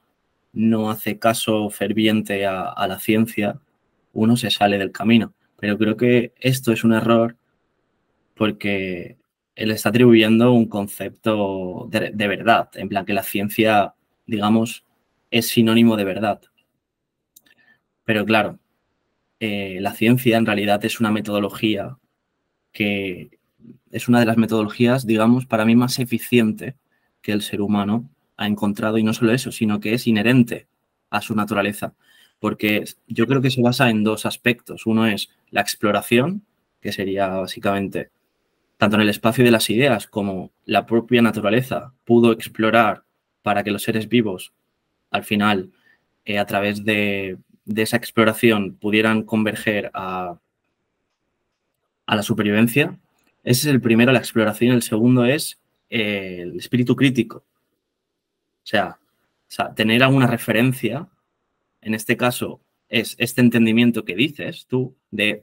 no hace caso ferviente a la ciencia, uno se sale del camino. Pero creo que esto es un error porque él está atribuyendo un concepto de verdad, en plan que la ciencia, digamos, es sinónimo de verdad. Pero claro, la ciencia en realidad es una metodología que es una de las metodologías, digamos, para mí más eficiente que el ser humano ha encontrado, y no solo eso, sino que es inherente a su naturaleza, porque yo creo que se basa en dos aspectos. Uno es la exploración, que sería básicamente tanto en el espacio de las ideas como la propia naturaleza pudo explorar para que los seres vivos, al final, a través de esa exploración, pudieran converger a la supervivencia. Ese es el primero, la exploración. El segundo es el espíritu crítico. O sea, tener alguna referencia, en este caso, es este entendimiento que dices tú de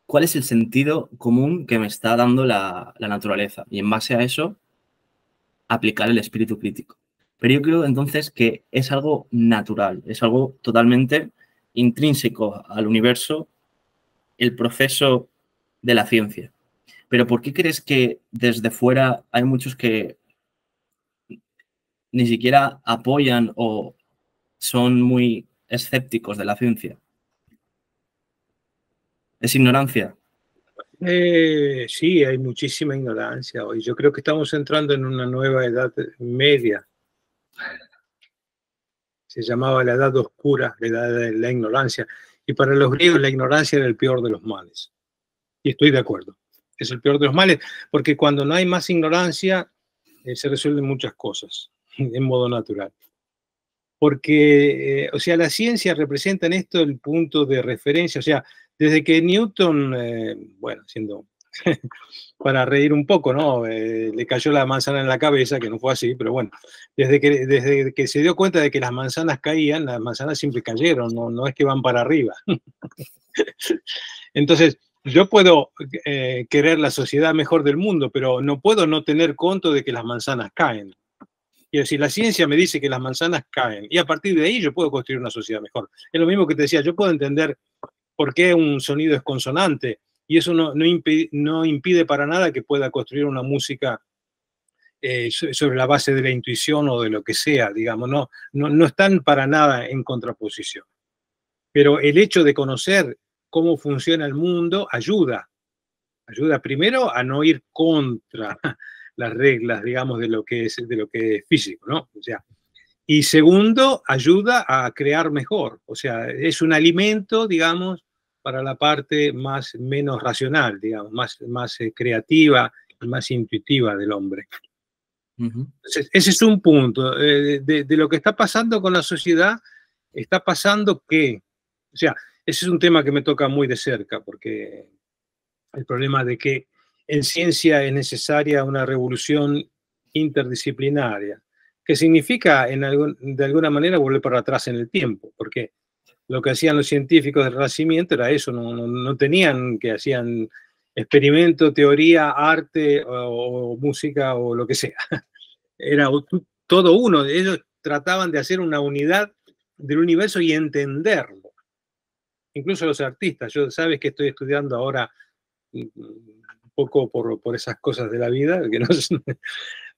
cuál es el sentido común que me está dando la naturaleza. Y en base a eso, aplicar el espíritu crítico. Pero yo creo entonces que es algo natural, es algo totalmente intrínseco al universo, el proceso de la ciencia. Pero ¿por qué crees que desde fuera hay muchos que ni siquiera apoyan o son muy escépticos de la ciencia? ¿Es ignorancia? Sí, hay muchísima ignorancia hoy. Yo creo que estamos entrando en una nueva edad media. Se llamaba la edad oscura, la edad de la ignorancia. Y para los griegos la ignorancia era el peor de los males. Y estoy de acuerdo. Es el peor de los males, porque cuando no hay más ignorancia, se resuelven muchas cosas en modo natural. Porque, o sea, la ciencia representa en esto el punto de referencia. O sea, desde que Newton, bueno, siendo para reír un poco, ¿no? Le cayó la manzana en la cabeza, que no fue así, pero bueno, desde que se dio cuenta de que las manzanas caían, las manzanas siempre cayeron, no es que van para arriba. Entonces, yo puedo querer la sociedad mejor del mundo, pero no puedo no tener conto de que las manzanas caen. Y si la ciencia me dice que las manzanas caen, y a partir de ahí yo puedo construir una sociedad mejor. Es lo mismo que te decía, yo puedo entender por qué un sonido es consonante, y eso no impide para nada que pueda construir una música sobre la base de la intuición o de lo que sea, digamos, no están para nada en contraposición. Pero el hecho de conocer cómo funciona el mundo ayuda primero a no ir contra las reglas, digamos, de lo que es físico, ¿no? O sea, Y segundo, ayuda a crear mejor. O sea, es un alimento, digamos, para la parte menos racional, digamos, más creativa y más intuitiva del hombre. Entonces, ese es un punto. De lo que está pasando con la sociedad, está pasando que, o sea, ese es un tema que me toca muy de cerca, porque el problema de que en ciencia es necesaria una revolución interdisciplinaria, que significa de alguna manera volver para atrás en el tiempo, porque lo que hacían los científicos del Renacimiento era eso, no tenían que hacían experimento, teoría, arte o música o lo que sea. Era todo uno. Ellos trataban de hacer una unidad del universo y entenderlo. Incluso los artistas. Yo sabes que estoy estudiando ahora un poco por esas cosas de la vida, que no son,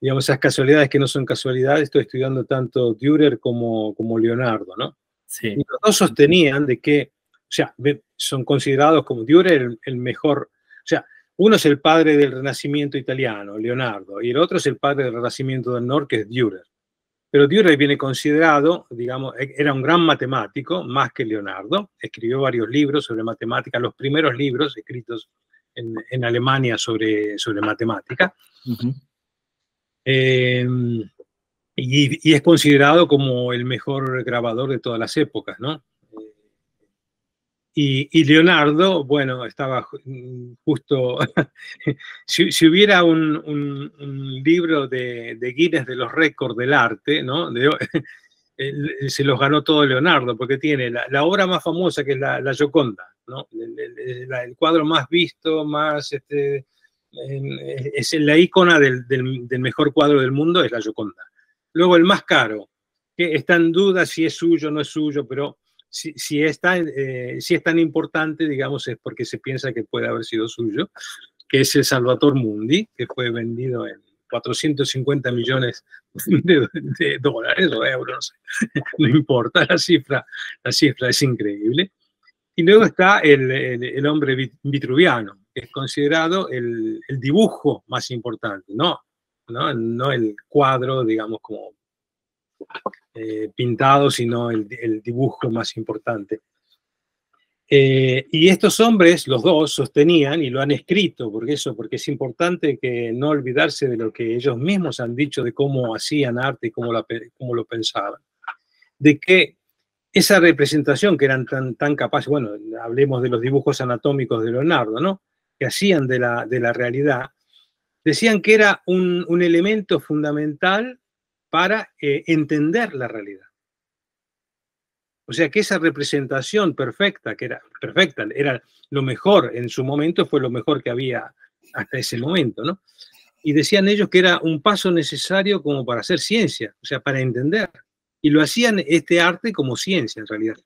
digamos, esas casualidades que no son casualidades. Estoy estudiando tanto Dürer como Leonardo, ¿no? Sí. Y los dos sostenían de que, o sea, son considerados como Dürer el mejor, o sea, uno es el padre del Renacimiento italiano, Leonardo, y el otro es el padre del Renacimiento del Norte, que es Dürer. Pero Dürer viene considerado, digamos, era un gran matemático, más que Leonardo, escribió varios libros sobre matemática, los primeros libros escritos en Alemania sobre matemática. Y es considerado como el mejor grabador de todas las épocas, ¿no? Y Leonardo, bueno, estaba justo, si hubiera un libro de Guinness de los récords del arte, ¿no? Se los ganó todo Leonardo, porque tiene la obra más famosa, que es la Gioconda, ¿no? El cuadro más visto, más, es la ícona del mejor cuadro del mundo, es la Gioconda. Luego el más caro, que está en duda si es suyo o no es suyo, pero si es tan importante, digamos, es porque se piensa que puede haber sido suyo, que es el Salvator Mundi, que fue vendido en 450 millones de dólares o euros, no importa, la cifra es increíble. Y luego está el hombre vitruviano, que es considerado el dibujo más importante, no el cuadro, digamos, como pintado, sino el dibujo más importante. Y estos hombres, los dos, sostenían, y lo han escrito, porque es importante que no olvidarse de lo que ellos mismos han dicho de cómo hacían arte y cómo lo pensaban, de que esa representación que eran tan capaces, bueno, hablemos de los dibujos anatómicos de Leonardo, ¿no? Que hacían de la realidad, decían que era un elemento fundamental para entender la realidad. O sea, que esa representación perfecta, era lo mejor en su momento, fue lo mejor que había hasta ese momento, ¿no? Y decían ellos que era un paso necesario como para hacer ciencia, o sea, para entender. Y lo hacían este arte como ciencia, en realidad.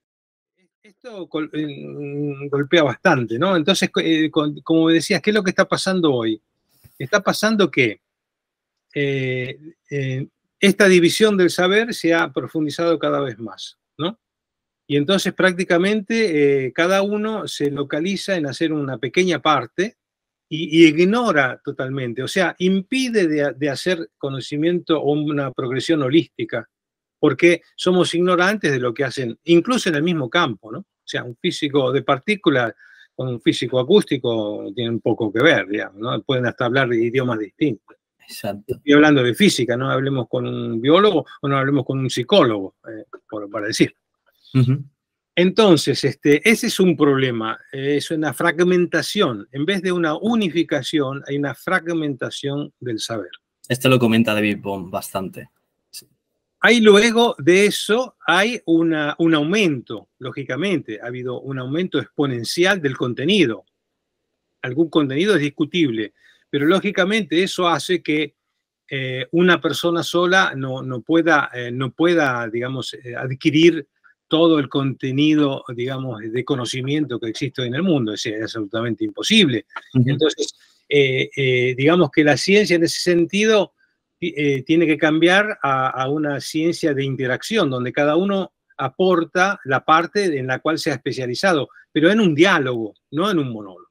Esto golpea bastante, ¿no? Entonces, como me decías, ¿qué es lo que está pasando hoy? Está pasando que esta división del saber se ha profundizado cada vez más, ¿no? Y entonces prácticamente cada uno se localiza en hacer una pequeña parte y ignora totalmente, o sea, impide de hacer conocimiento o una progresión holística, porque somos ignorantes de lo que hacen, incluso en el mismo campo, ¿no? O sea, un físico de partículas con un físico acústico tienen poco que ver, digamos, ¿no? Pueden hasta hablar de idiomas distintos. Exacto. Estoy hablando de física, no hablemos con un biólogo o no hablemos con un psicólogo, para decir. Entonces, ese es un problema, es una fragmentación. En vez de una unificación, hay una fragmentación del saber. Esto lo comenta David Bohm bastante. Sí. Hay luego de eso, hay un aumento, lógicamente, ha habido un aumento exponencial del contenido. Algún contenido es discutible, pero lógicamente eso hace que una persona sola no pueda, digamos, adquirir todo el contenido, digamos, de conocimiento que existe en el mundo. Es absolutamente imposible. Entonces, digamos que la ciencia en ese sentido tiene que cambiar a una ciencia de interacción, donde cada uno aporta la parte en la cual se ha especializado, pero en un diálogo, no en un monólogo.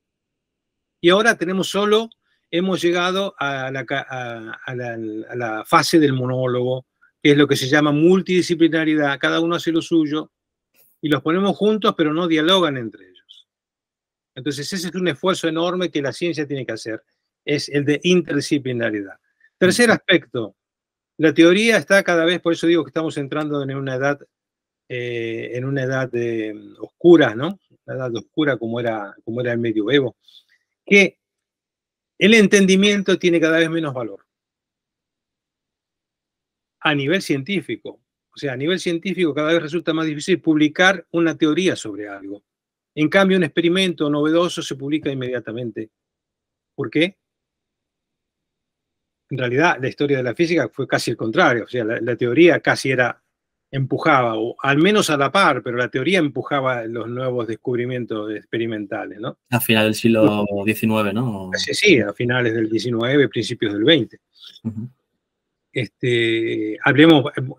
Y ahora hemos llegado a la fase del monólogo, que es lo que se llama multidisciplinaridad. Cada uno hace lo suyo y los ponemos juntos, pero no dialogan entre ellos. Entonces ese es un esfuerzo enorme que la ciencia tiene que hacer, es el de interdisciplinaridad. Tercer aspecto, la teoría está cada vez, por eso digo que estamos entrando en una edad oscura, ¿no? Una edad oscura como era el medioevo, que el entendimiento tiene cada vez menos valor a nivel científico. O sea, a nivel científico cada vez resulta más difícil publicar una teoría sobre algo. En cambio, un experimento novedoso se publica inmediatamente. ¿Por qué? En realidad, la historia de la física fue casi el contrario. O sea, la teoría casi empujaba, o al menos a la par, pero la teoría empujaba los nuevos descubrimientos experimentales, ¿no? A final del siglo XIX, ¿no? Sí, a finales del XIX, principios del XX. Uh-huh.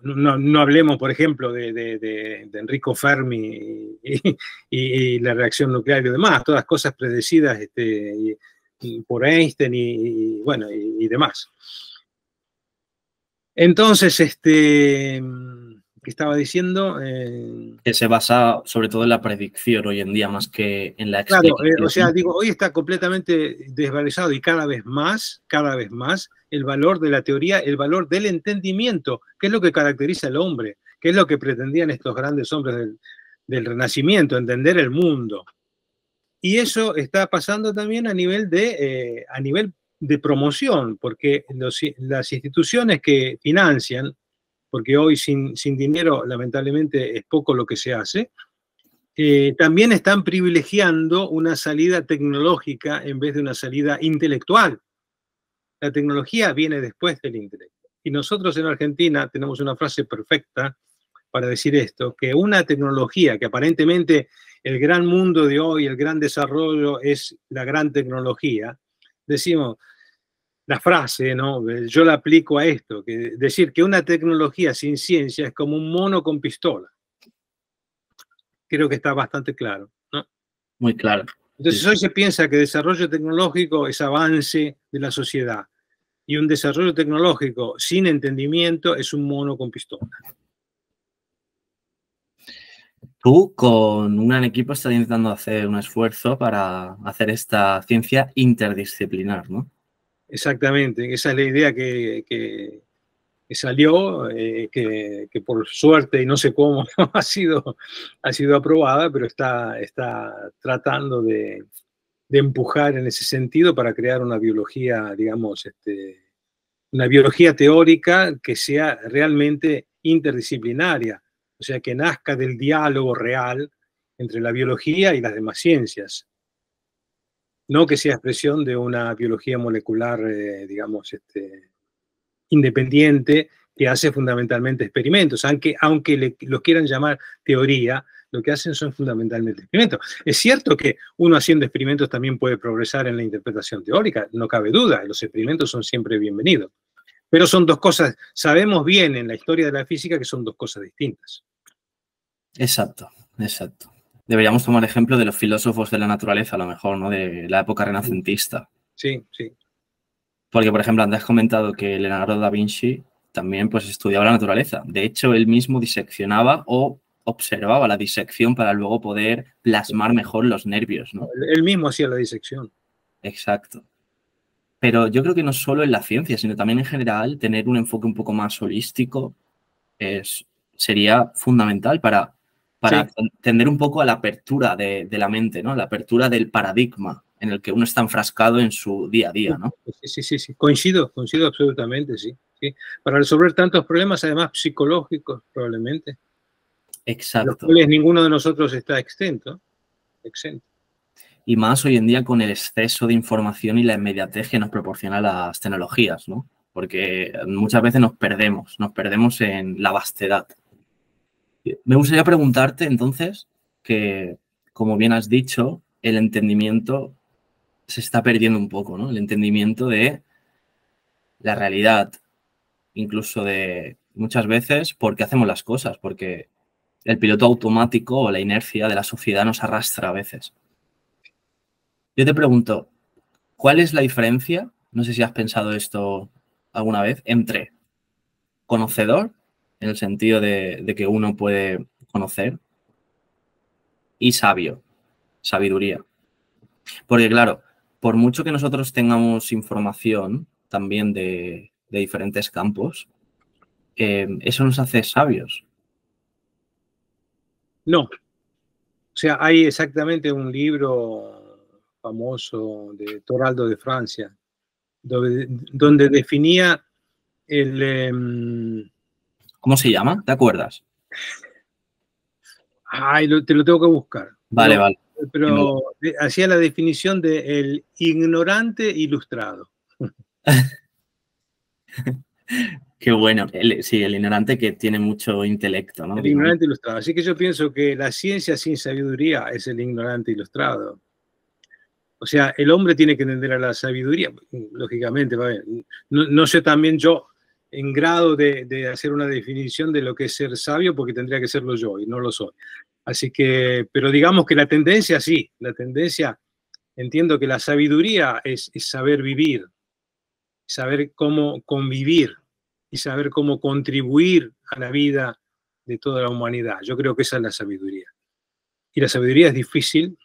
No hablemos, por ejemplo, de Enrico Fermi y la reacción nuclear y demás, todas cosas predecidas por Einstein y demás. Entonces, ¿qué estaba diciendo? Que se basa sobre todo en la predicción hoy en día más que en la explicación. Claro, o sea, digo, hoy está completamente desvalorizado y cada vez más el valor de la teoría, el valor del entendimiento, que es lo que caracteriza al hombre, que es lo que pretendían estos grandes hombres del Renacimiento, entender el mundo. Y eso está pasando también a nivel de promoción, porque las instituciones que financian, porque hoy sin dinero lamentablemente es poco lo que se hace, también están privilegiando una salida tecnológica en vez de una salida intelectual. La tecnología viene después del intelecto. Y nosotros en Argentina tenemos una frase perfecta para decir esto, que una tecnología que aparentemente el gran mundo de hoy, el gran desarrollo es la gran tecnología, decimos la frase, ¿no? Yo la aplico a esto, que decir que una tecnología sin ciencia es como un mono con pistola. Creo que está bastante claro, ¿no? Muy claro. Entonces sí. Hoy se piensa que desarrollo tecnológico es avance de la sociedad y un desarrollo tecnológico sin entendimiento es un mono con pistola. Tú con un gran equipo estás intentando hacer un esfuerzo para hacer esta ciencia interdisciplinar, ¿no? Exactamente, esa es la idea que salió, que por suerte y no sé cómo ha sido aprobada, pero está tratando de empujar en ese sentido para crear una biología, digamos, una biología teórica que sea realmente interdisciplinaria, o sea, que nazca del diálogo real entre la biología y las demás ciencias. No que sea expresión de una biología molecular, digamos, independiente, que hace fundamentalmente experimentos, aunque lo quieran llamar teoría, lo que hacen son fundamentalmente experimentos. Es cierto que uno haciendo experimentos también puede progresar en la interpretación teórica, no cabe duda, los experimentos son siempre bienvenidos. Pero son dos cosas, sabemos bien en la historia de la física que son dos cosas distintas. Exacto, exacto. Deberíamos tomar ejemplo de los filósofos de la naturaleza, a lo mejor, ¿no? De la época renacentista. Sí, sí. Porque, por ejemplo, antes has comentado que Leonardo da Vinci también pues, estudiaba la naturaleza. De hecho, él mismo diseccionaba o observaba la disección para luego poder plasmar mejor los nervios, ¿no? Él mismo hacía la disección. Exacto. Pero yo creo que no solo en la ciencia, sino también en general, tener un enfoque un poco más holístico sería fundamental para tender un poco a la apertura de la mente, ¿no? La apertura del paradigma en el que uno está enfrascado en su día a día, ¿no? Sí. Coincido absolutamente, sí. Para resolver tantos problemas, además psicológicos, probablemente. Exacto. Los cuales ninguno de nosotros está exento. Y más hoy en día con el exceso de información y la inmediatez que nos proporcionan las tecnologías, ¿no? Porque muchas veces nos perdemos en la vastedad. Me gustaría preguntarte, entonces, que, como bien has dicho, el entendimiento se está perdiendo un poco, ¿no? El entendimiento de la realidad, incluso de muchas veces por qué hacemos las cosas, porque el piloto automático o la inercia de la sociedad nos arrastra a veces. Yo te pregunto, ¿cuál es la diferencia? No sé si has pensado esto alguna vez, entre conocedor en el sentido de que uno puede conocer, y sabio, sabiduría. Porque claro, por mucho que nosotros tengamos información también de diferentes campos, eso nos hace sabios. No. O sea, hay exactamente un libro famoso de Toraldo de Francia, donde definía el... ¿Cómo se llama? ¿Te acuerdas? Ay, te lo tengo que buscar. Vale, vale. Pero hacía la definición de el ignorante ilustrado. Qué bueno. Sí, el ignorante que tiene mucho intelecto, ¿no? El ignorante ilustrado. Así que yo pienso que la ciencia sin sabiduría es el ignorante ilustrado. O sea, el hombre tiene que entender a la sabiduría, lógicamente. No sé también yo en grado de hacer una definición de lo que es ser sabio, porque tendría que serlo yo y no lo soy. Así que, pero digamos que la tendencia sí, la tendencia, entiendo que la sabiduría es saber vivir, saber cómo convivir y saber cómo contribuir a la vida de toda la humanidad. Yo creo que esa es la sabiduría. Y la sabiduría es difícil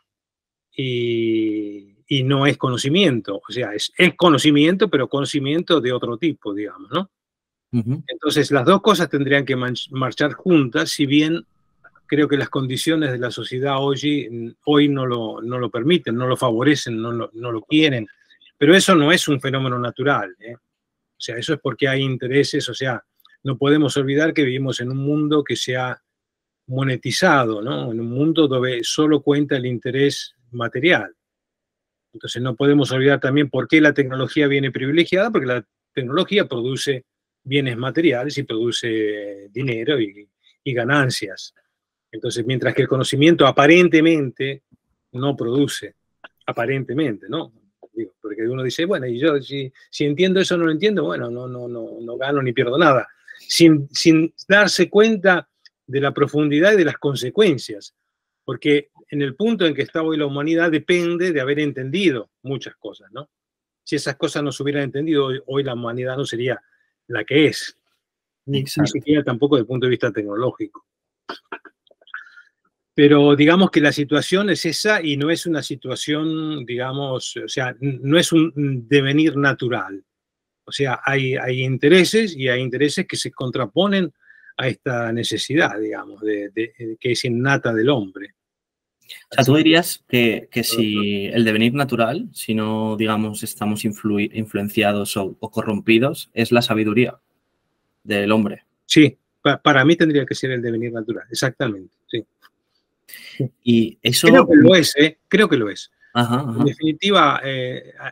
y no es conocimiento. O sea, es conocimiento, pero conocimiento de otro tipo, digamos, ¿no? Uh-huh. Entonces, las dos cosas tendrían que marchar juntas, si bien creo que las condiciones de la sociedad hoy no lo permiten, no lo favorecen, no lo quieren. Pero eso no es un fenómeno natural, ¿eh? O sea, eso es porque hay intereses, o sea, no podemos olvidar que vivimos en un mundo que se ha monetizado, ¿no? En un mundo donde solo cuenta el interés material. Entonces no podemos olvidar también por qué la tecnología viene privilegiada, porque la tecnología produce bienes materiales y produce dinero y ganancias. Entonces, mientras que el conocimiento aparentemente no produce, aparentemente, ¿no? Digo, porque uno dice, bueno, y yo si entiendo eso no lo entiendo, bueno, no gano ni pierdo nada, sin darse cuenta de la profundidad y de las consecuencias, porque en el punto en que está hoy la humanidad depende de haber entendido muchas cosas, ¿no? Si esas cosas no se hubieran entendido, hoy la humanidad no sería la que es, ni siquiera tampoco desde el punto de vista tecnológico. Pero digamos que la situación es esa y no es una situación, digamos, o sea, no es un devenir natural. O sea, hay intereses y hay intereses que se contraponen a esta necesidad, digamos, que es innata del hombre. O sea, tú dirías que si el devenir natural, si no, digamos, estamos influenciados o corrompidos, es la sabiduría del hombre. Sí, para mí tendría que ser el devenir natural, exactamente, sí. Y eso... Creo que lo es, ¿eh? Creo que lo es. Ajá, ajá. En definitiva,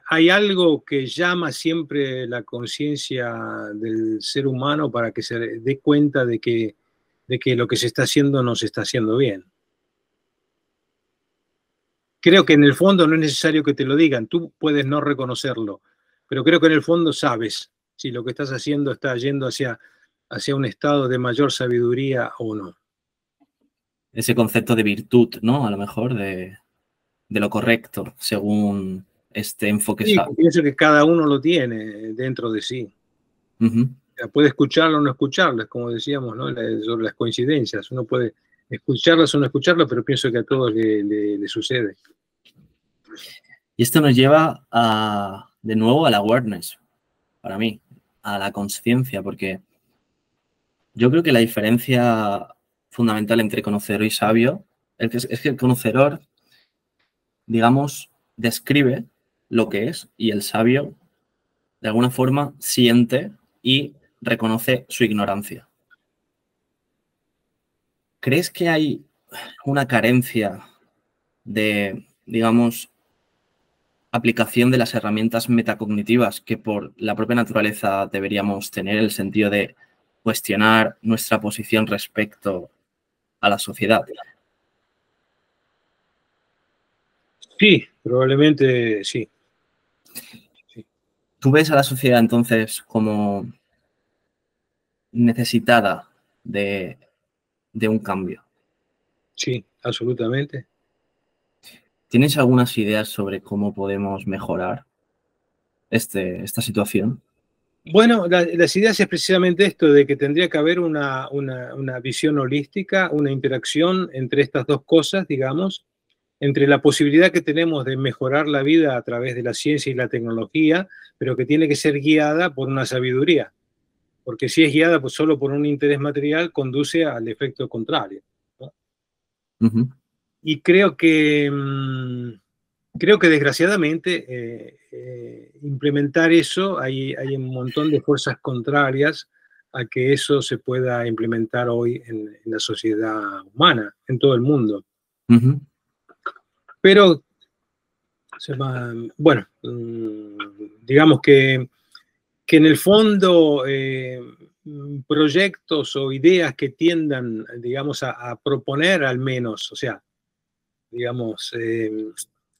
hay algo que llama siempre la conciencia del ser humano para que se dé cuenta de que lo que se está haciendo no se está haciendo bien. Creo que en el fondo no es necesario que te lo digan, tú puedes no reconocerlo, pero creo que en el fondo sabes si lo que estás haciendo está yendo hacia un estado de mayor sabiduría o no. Ese concepto de virtud, ¿no? A lo mejor de lo correcto, según este enfoque. Sí, pienso que cada uno lo tiene dentro de sí. Uh-huh. O sea, puede escucharlo o no escucharlas, como decíamos, ¿no? Sobre las coincidencias. Uno puede escucharlas o no escucharlas, pero pienso que a todos le sucede. Y esto nos lleva de nuevo a la awareness, para mí, a la conciencia, porque yo creo que la diferencia fundamental entre conocedor y sabio es que el conocedor, digamos, describe lo que es y el sabio, de alguna forma, siente y reconoce su ignorancia. ¿Crees que hay una carencia de, digamos, aplicación de las herramientas metacognitivas que por la propia naturaleza deberíamos tener, el sentido de cuestionar nuestra posición respecto a la sociedad? Sí, probablemente sí. ¿Tú ves a la sociedad entonces como necesitada de un cambio? Sí, absolutamente. ¿Tienes algunas ideas sobre cómo podemos mejorar esta situación? Bueno, las ideas es precisamente esto, de que tendría que haber una visión holística, una interacción entre estas dos cosas, digamos, entre la posibilidad que tenemos de mejorar la vida a través de la ciencia y la tecnología, pero que tiene que ser guiada por una sabiduría, porque si es guiada pues, solo por un interés material, conduce al efecto contrario, ¿no? Y creo que desgraciadamente implementar eso, hay un montón de fuerzas contrarias a que eso se pueda implementar hoy en la sociedad humana, en todo el mundo. Pero, bueno, digamos que en el fondo proyectos o ideas que tiendan, digamos, a proponer al menos, o sea, digamos,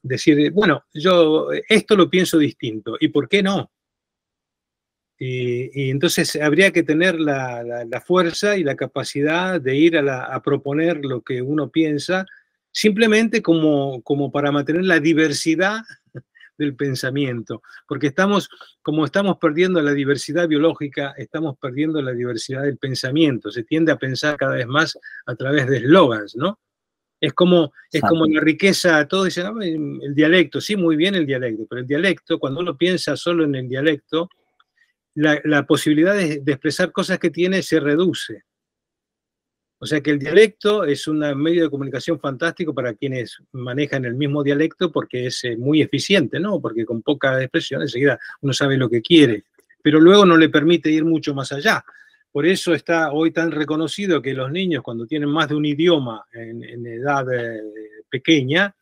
decir, bueno, yo esto lo pienso distinto, ¿y por qué no? Y entonces habría que tener la fuerza y la capacidad de ir a proponer lo que uno piensa, simplemente como para mantener la diversidad del pensamiento, porque como estamos perdiendo la diversidad biológica, estamos perdiendo la diversidad del pensamiento, se tiende a pensar cada vez más a través de eslogans, ¿no? Es como la riqueza, todos dicen, "Ah, el dialecto", sí, muy bien el dialecto, pero el dialecto, cuando uno piensa solo en el dialecto, la posibilidad de expresar cosas que tiene se reduce. O sea que el dialecto es un medio de comunicación fantástico para quienes manejan el mismo dialecto porque es muy eficiente, ¿no? Porque con poca expresión enseguida uno sabe lo que quiere, pero luego no le permite ir mucho más allá. Por eso está hoy tan reconocido que los niños, cuando tienen más de un idioma en edad pequeña,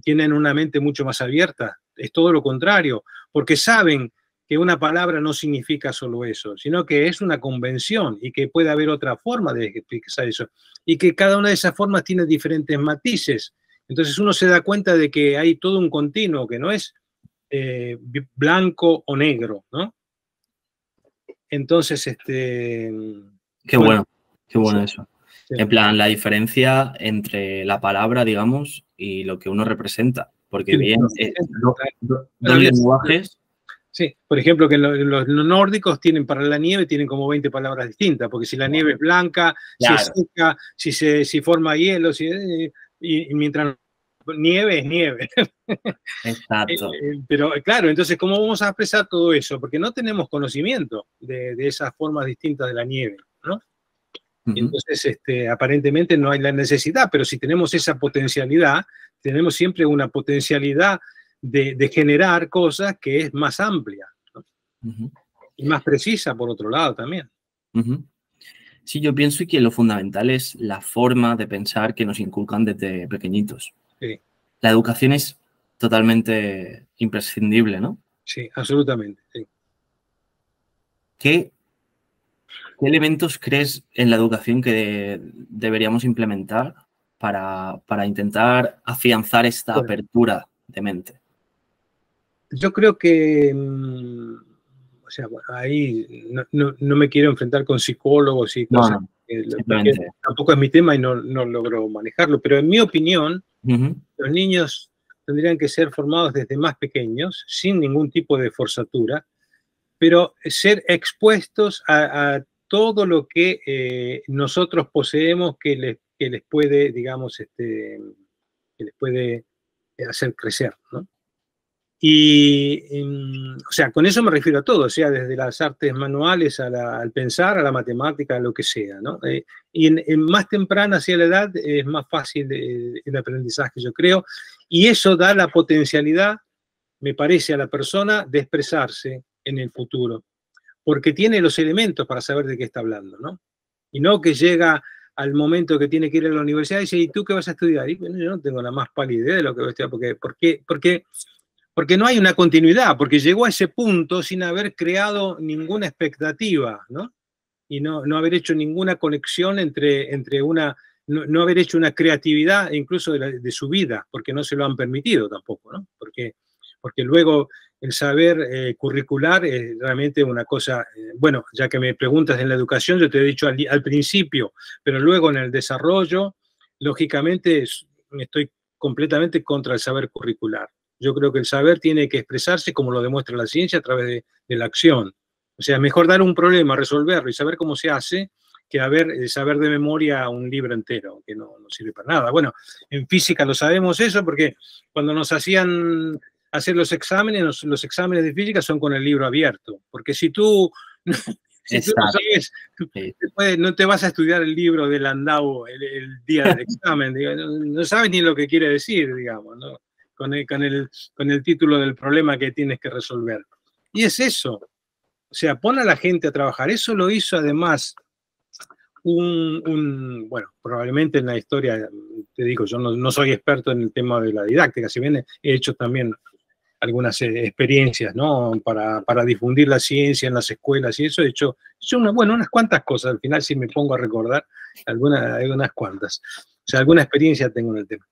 tienen una mente mucho más abierta. Es todo lo contrario, porque saben que una palabra no significa solo eso, sino que es una convención y que puede haber otra forma de expresar eso. Y que cada una de esas formas tiene diferentes matices. Entonces uno se da cuenta de que hay todo un continuo, que no es blanco o negro, ¿no? Entonces, Qué bueno sí, eso. sí. En plan, la diferencia entre la palabra, digamos, y lo que uno representa. Porque bien, dos lenguajes. Sí, por ejemplo, que los nórdicos tienen para la nieve, tienen como 20 palabras distintas, porque si la nieve es blanca, claro, si es seca, si forma hielo, y mientras nieve es nieve. Exacto. Pero claro, entonces, ¿cómo vamos a expresar todo eso? Porque no tenemos conocimiento de esas formas distintas de la nieve, ¿no? Entonces, aparentemente no hay la necesidad, pero si tenemos esa potencialidad, tenemos siempre una potencialidad de generar cosas que es más amplia, ¿no? Y más precisa, por otro lado, también. Sí, yo pienso que lo fundamental es la forma de pensar que nos inculcan desde pequeñitos. Sí. La educación es totalmente imprescindible, ¿no? Sí, absolutamente, sí. ¿Qué elementos crees en la educación que deberíamos implementar para intentar afianzar esta apertura de mente? Yo creo que, o sea, bueno, ahí no me quiero enfrentar con psicólogos y cosas, porque tampoco es mi tema y no logro manejarlo, pero en mi opinión, los niños tendrían que ser formados desde más pequeños, sin ningún tipo de forzatura, pero ser expuestos a todo lo que nosotros poseemos que les puede, digamos, que les puede hacer crecer, ¿no? Y, o sea, con eso me refiero a todo, o sea, desde las artes manuales al pensar, a la matemática, a lo que sea, ¿no? Y en más temprana hacia la edad es más fácil el aprendizaje, yo creo, y eso da la potencialidad, me parece, a la persona de expresarse en el futuro, porque tiene los elementos para saber de qué está hablando, ¿no? Y no que llega al momento que tiene que ir a la universidad y dice, ¿y tú qué vas a estudiar? Y bueno, yo no tengo la más pálida idea de lo que voy a estudiar, porque no hay una continuidad, porque llegó a ese punto sin haber creado ninguna expectativa, ¿no? Y no haber hecho ninguna conexión entre no haber hecho una creatividad incluso de su vida, porque no se lo han permitido tampoco, ¿no? Porque luego el saber curricular es realmente una cosa, bueno, ya que me preguntas en la educación, yo te he dicho al principio, pero luego en el desarrollo, lógicamente estoy completamente contra el saber curricular. Yo creo que el saber tiene que expresarse como lo demuestra la ciencia a través de la acción. O sea, mejor dar un problema, resolverlo y saber cómo se hace, que saber de memoria un libro entero, que no sirve para nada. Bueno, en física lo sabemos eso porque cuando nos hacían hacer los exámenes de física son con el libro abierto, porque si tú no sabes, no te vas a estudiar el libro de Landau el día del examen, no sabes ni lo que quiere decir, digamos, ¿no? Con el título del problema que tienes que resolver. Y es eso. O sea, pon a la gente a trabajar. Eso lo hizo además bueno, probablemente en la historia, te digo, yo no soy experto en el tema de la didáctica, si bien he hecho también algunas experiencias, ¿no? Para difundir la ciencia en las escuelas y eso, he hecho unas cuantas cosas. Al final, si me pongo a recordar, algunas cuantas. O sea, alguna experiencia tengo en el tema.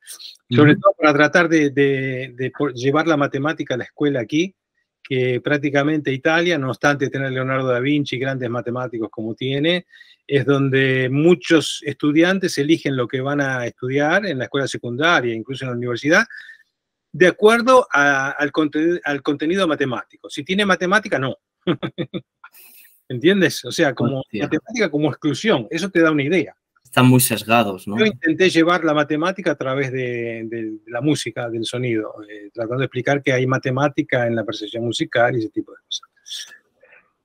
Sobre todo para tratar de llevar la matemática a la escuela aquí, que prácticamente Italia, no obstante tener Leonardo da Vinci, grandes matemáticos como tiene, es donde muchos estudiantes eligen lo que van a estudiar en la escuela secundaria, incluso en la universidad, de acuerdo al contenido matemático. Si tiene matemática, no. ¿Entiendes? O sea, como matemática como exclusión, eso te da una idea. Están muy sesgados, ¿no? Yo intenté llevar la matemática a través de la música, del sonido, tratando de explicar que hay matemática en la percepción musical y ese tipo de cosas.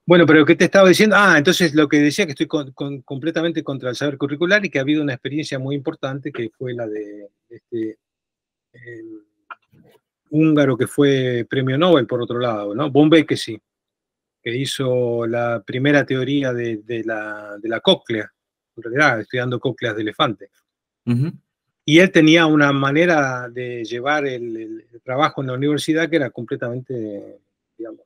Bueno, pero ¿qué te estaba diciendo? Entonces lo que decía que estoy completamente contra el saber curricular y que ha habido una experiencia muy importante que fue la de húngaro que fue premio Nobel, por otro lado, ¿no? Von Békessy, que hizo la primera teoría de la cóclea, en realidad estudiando cócleas de elefante. Y él tenía una manera de llevar el trabajo en la universidad que era completamente, digamos,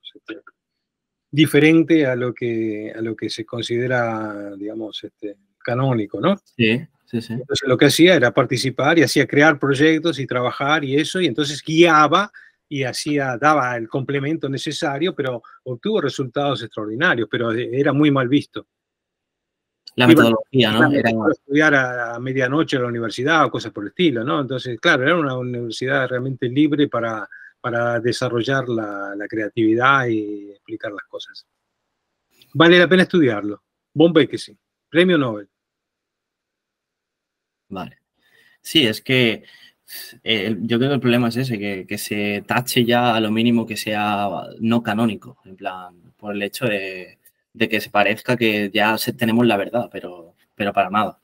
diferente a lo que se considera, digamos, canónico, ¿no? Sí. Entonces lo que hacía era participar y hacía crear proyectos y trabajar y eso, y entonces guiaba y daba el complemento necesario, pero obtuvo resultados extraordinarios, pero era muy mal visto. La metodología, ¿no? Era estudiar a medianoche en la universidad o cosas por el estilo, ¿no? Entonces, claro, era una universidad realmente libre para desarrollar la creatividad y explicar las cosas. Vale la pena estudiarlo. Von Békessy, premio Nobel. Vale. Sí, es que yo creo que el problema es ese, que se tache ya a lo mínimo que sea no canónico, en plan, por el hecho de que se parezca que ya tenemos la verdad, pero para nada.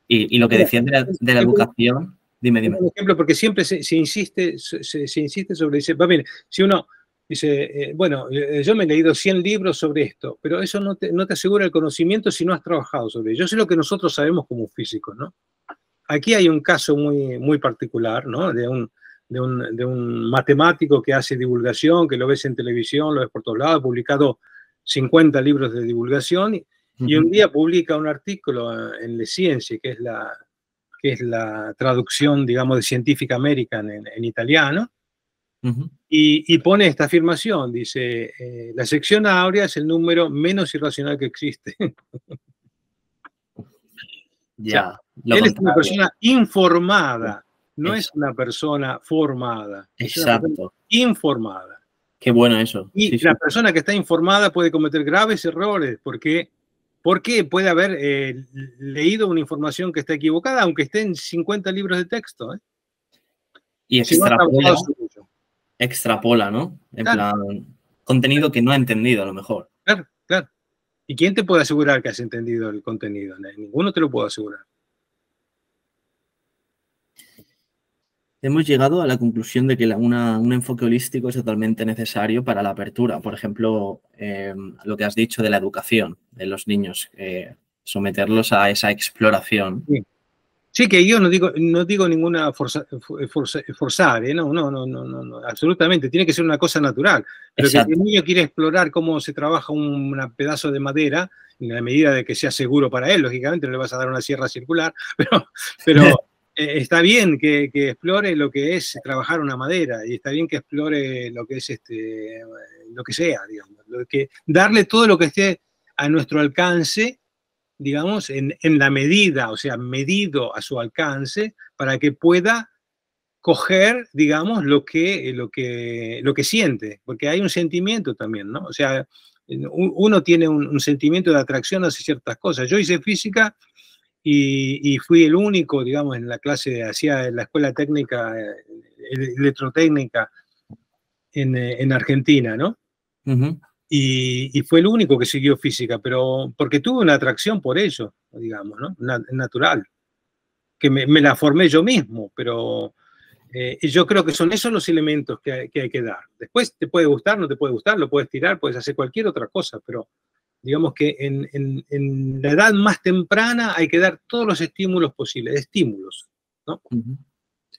Y lo que decías de la educación, dime. Un ejemplo, porque siempre se insiste sobre, dice, va bien, si uno dice, bueno, yo me he leído 100 libros sobre esto, pero eso no te asegura el conocimiento si no has trabajado sobre ello. Yo sé lo que nosotros sabemos como físicos, ¿no? Aquí hay un caso muy, muy particular, ¿no? De un matemático que hace divulgación, que lo ves en televisión, lo ves por todos lados, ha publicado 50 libros de divulgación y un día publica un artículo en Le Scienze, que es la traducción, digamos, de Scientific American en italiano, y pone esta afirmación, dice, la sección áurea es el número menos irracional que existe. Ya. Él es una persona informada, no es una persona formada. Exacto. Es una persona informada. Qué bueno eso. Y la persona que está informada puede cometer graves errores porque puede haber leído una información que está equivocada, aunque esté en 50 libros de texto. Y extrapola, ¿no? En plan, contenido que no ha entendido a lo mejor. Claro. ¿Y quién te puede asegurar que has entendido el contenido? Ninguno te lo puede asegurar. Hemos llegado a la conclusión de que un enfoque holístico es totalmente necesario para la apertura. Por ejemplo, lo que has dicho de la educación de los niños, someterlos a esa exploración. Sí, que yo no digo ninguna forzar, no, absolutamente. Tiene que ser una cosa natural. Pero que el niño quiere explorar cómo se trabaja un pedazo de madera, en la medida de que sea seguro para él, lógicamente no le vas a dar una sierra circular, pero está bien que explore lo que es trabajar una madera y está bien que explore lo que es lo que sea, digamos, darle todo lo que esté a nuestro alcance, digamos, en la medida, o sea, medido a su alcance, para que pueda coger, digamos, lo que siente, porque hay un sentimiento también, ¿no? O sea, Uno tiene un sentimiento de atracción hacia ciertas cosas. Yo hice física y fui el único, digamos, en la clase, hacía la escuela técnica, electrotécnica en Argentina, ¿no? Ujú. Y fue el único que siguió física, pero porque tuve una atracción por ello, digamos, ¿no? Natural, que me la formé yo mismo, pero yo creo que son esos los elementos que hay que dar. Después te puede gustar, no te puede gustar, lo puedes tirar, puedes hacer cualquier otra cosa, pero digamos que en la edad más temprana hay que dar todos los estímulos posibles, estímulos, ¿no? Ujú.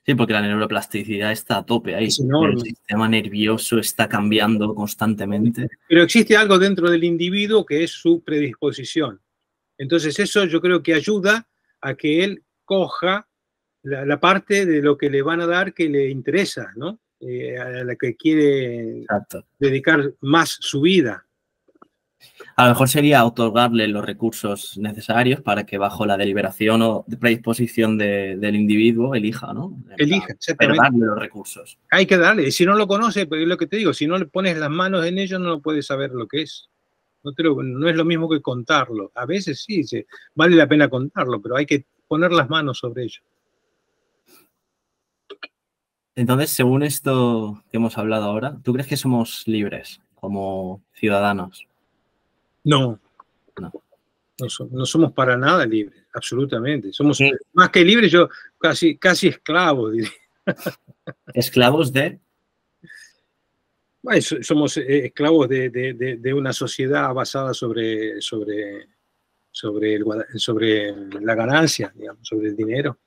Sí, porque la neuroplasticidad está a tope ahí. Es enorme. El sistema nervioso está cambiando constantemente. Pero existe algo dentro del individuo que es su predisposición. Entonces eso yo creo que ayuda a que él coja la parte de lo que le van a dar que le interesa, ¿no? A la que quiere Exacto. dedicar más su vida. A lo mejor sería otorgarle los recursos necesarios para que bajo la deliberación o predisposición del individuo elija, ¿no? Elija, Pero exactamente. darle los recursos. Hay que darle. Y si no lo conoce, pues es lo que te digo, si no le pones las manos en ello, no puedes saber lo que es. No es lo mismo que contarlo. A veces sí, vale la pena contarlo, pero hay que poner las manos sobre ello. Entonces, según esto que hemos hablado ahora, ¿tú crees que somos libres como ciudadanos? No. No. No somos para nada libres, absolutamente. Somos Sí. más que libres, yo casi esclavos, diría. ¿Esclavos de? Bueno, somos esclavos de una sociedad basada sobre la ganancia, digamos, sobre el dinero.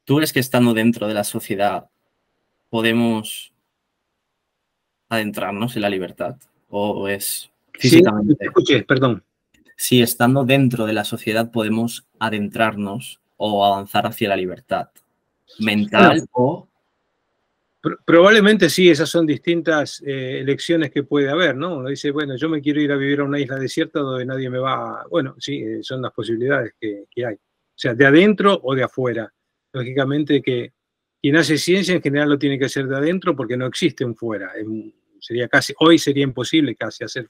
¿Tú crees que estando dentro de la sociedad podemos adentrarnos en la libertad? ¿O es físicamente? Sí, te escuché, perdón. Si estando dentro de la sociedad podemos adentrarnos o avanzar hacia la libertad mental o... Probablemente sí, esas son distintas elecciones que puede haber, ¿no? Uno dice, bueno, yo me quiero ir a vivir a una isla desierta donde nadie me va... Bueno, sí, son las posibilidades que hay. O sea, de adentro o de afuera. Lógicamente que quien hace ciencia en general lo tiene que hacer de adentro porque no existe un fuera. Hoy sería imposible casi hacer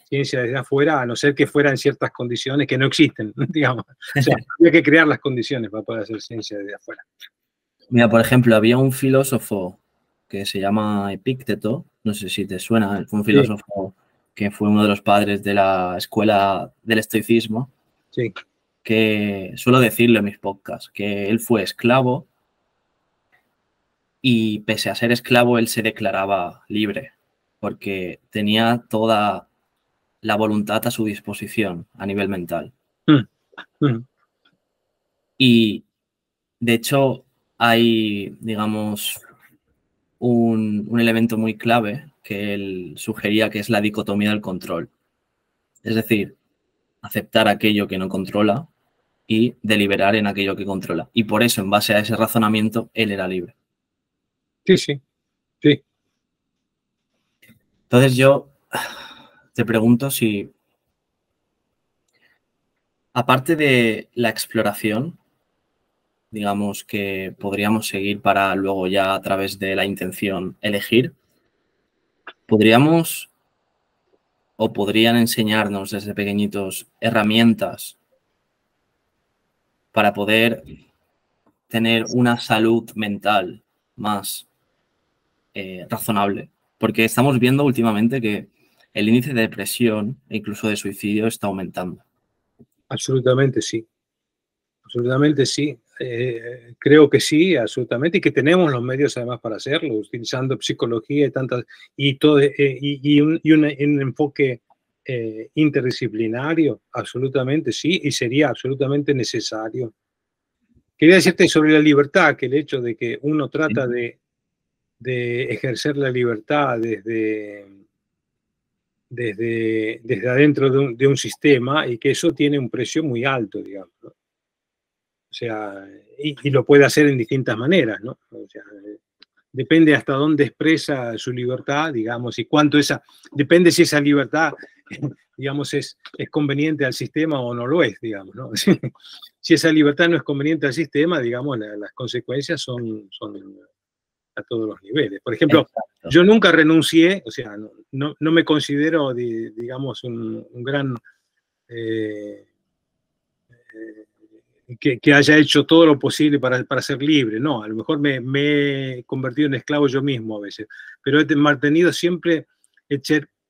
ciencia desde afuera, a no ser que fuera en ciertas condiciones que no existen, digamos. O sea, había que crear las condiciones para poder hacer ciencia desde afuera. Mira, por ejemplo, había un filósofo que se llama Epícteto, no sé si te suena, fue un filósofo que fue uno de los padres de la escuela del estoicismo, sí, que suelo decirlo en mis podcasts, que él fue esclavo y pese a ser esclavo él se declaraba libre, porque tenía toda la voluntad a su disposición a nivel mental. Y de hecho hay, digamos, un elemento muy clave que él sugería, que es la dicotomía del control. Es decir, aceptar aquello que no controla y deliberar en aquello que controla. Y por eso, en base a ese razonamiento, él era libre. Sí. Entonces yo te pregunto si, aparte de la exploración, digamos, que podríamos seguir para luego ya a través de la intención elegir, podríamos o podrían enseñarnos desde pequeñitos herramientas para poder tener una salud mental más razonable. Porque estamos viendo últimamente que el índice de depresión e incluso de suicidio está aumentando. Absolutamente sí. Absolutamente sí. Creo que sí, absolutamente, y que tenemos los medios además para hacerlo, utilizando psicología y un enfoque interdisciplinario, absolutamente sí, y sería absolutamente necesario. Quería decirte sobre la libertad, que el hecho de que uno trata de ejercer la libertad desde adentro de un sistema y que eso tiene un precio muy alto, digamos, ¿no? O sea, y lo puede hacer en distintas maneras, ¿no? O sea, depende hasta dónde expresa su libertad, digamos, y cuánto depende si esa libertad, digamos, es conveniente al sistema o no lo es, digamos, ¿no? Si esa libertad no es conveniente al sistema, digamos, las consecuencias son a todos los niveles. Por ejemplo, Exacto. yo nunca renuncié, o sea, no me considero, digamos, un gran... que haya hecho todo lo posible para ser libre. No, a lo mejor me he convertido en esclavo yo mismo a veces, pero he mantenido siempre,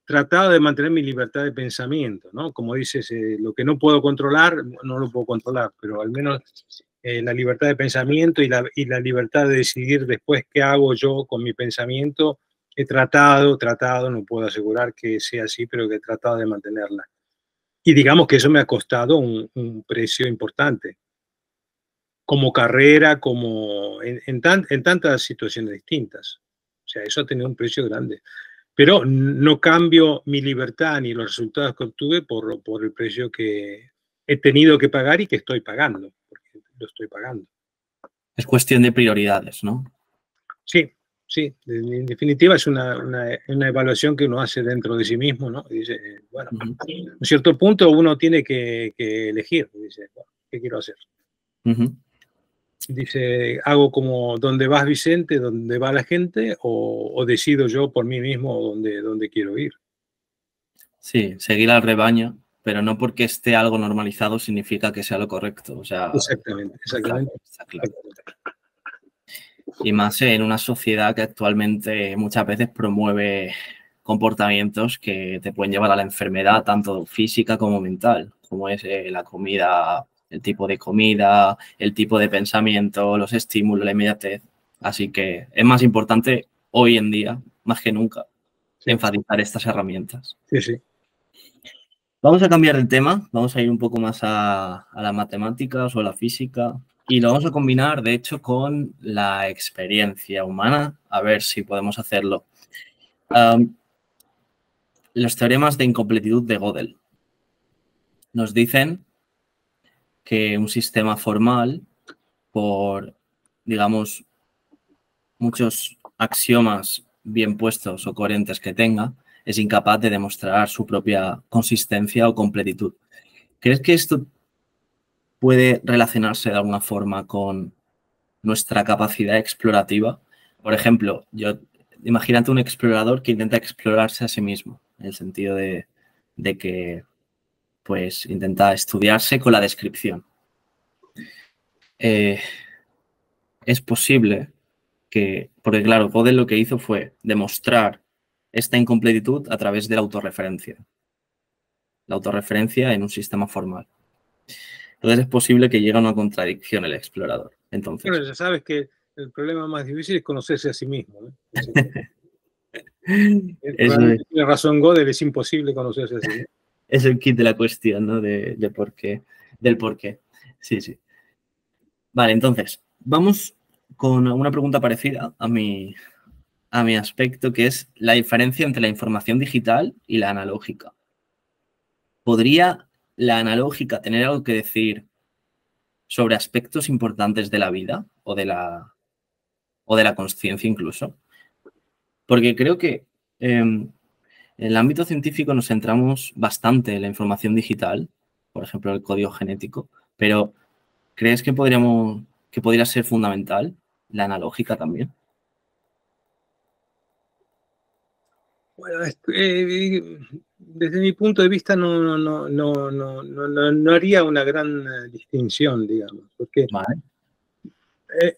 tratado de mantener mi libertad de pensamiento, ¿no? Como dices, lo que no puedo controlar, no lo puedo controlar, pero al menos la libertad de pensamiento y la libertad de decidir después qué hago yo con mi pensamiento, he tratado, no puedo asegurar que sea así, pero que he tratado de mantenerla. Y digamos que eso me ha costado un precio importante, como carrera, como en tantas situaciones distintas. O sea, eso ha tenido un precio grande. Pero no cambio mi libertad ni los resultados que obtuve por el precio que he tenido que pagar y que estoy pagando, porque lo estoy pagando. Es cuestión de prioridades, ¿no? Sí, sí. En definitiva es una evaluación que uno hace dentro de sí mismo, ¿no? Y dice, bueno, en un cierto punto uno tiene que elegir. Dice, bueno, ¿qué quiero hacer? Dice, hago como donde vas Vicente, donde va la gente, o decido yo por mí mismo dónde quiero ir. Sí, seguir al rebaño, pero no porque esté algo normalizado significa que sea lo correcto. O sea, exactamente. Está claro. Y más en una sociedad que actualmente muchas veces promueve comportamientos que te pueden llevar a la enfermedad, tanto física como mental, como es la comida, el tipo de comida, el tipo de pensamiento, los estímulos, la inmediatez. Así que es más importante hoy en día, más que nunca, enfatizar estas herramientas. Sí, sí. Vamos a cambiar de tema, vamos a ir un poco más a las matemáticas o a la física y lo vamos a combinar, de hecho, con la experiencia humana, a ver si podemos hacerlo. Los teoremas de incompletitud de Gödel nos dicen que un sistema formal, por, digamos, muchos axiomas bien puestos o coherentes que tenga, es incapaz de demostrar su propia consistencia o completitud. ¿Crees que esto puede relacionarse de alguna forma con nuestra capacidad explorativa? Por ejemplo, imagínate un explorador que intenta explorarse a sí mismo, en el sentido de que pues intenta estudiarse con la descripción. Es posible que, porque claro, Gödel lo que hizo fue demostrar esta incompletitud a través de la autorreferencia. La autorreferencia en un sistema formal. Entonces es posible que llegue a una contradicción el explorador. Entonces, bueno, ya sabes que el problema más difícil es conocerse a sí mismo, ¿no? Realmente tiene razón Gödel, es imposible conocerse a sí mismo. Es el kit de la cuestión, ¿no? Del por qué. Sí, sí. Vale, entonces, vamos con una pregunta parecida a mi aspecto, que es la diferencia entre la información digital y la analógica. ¿Podría la analógica tener algo que decir sobre aspectos importantes de la vida o de la consciencia incluso? Porque creo que en el ámbito científico nos centramos bastante en la información digital, por ejemplo, el código genético, pero ¿crees que podría ser fundamental la analógica también? Bueno, desde mi punto de vista no haría una gran distinción, digamos, porque Vale.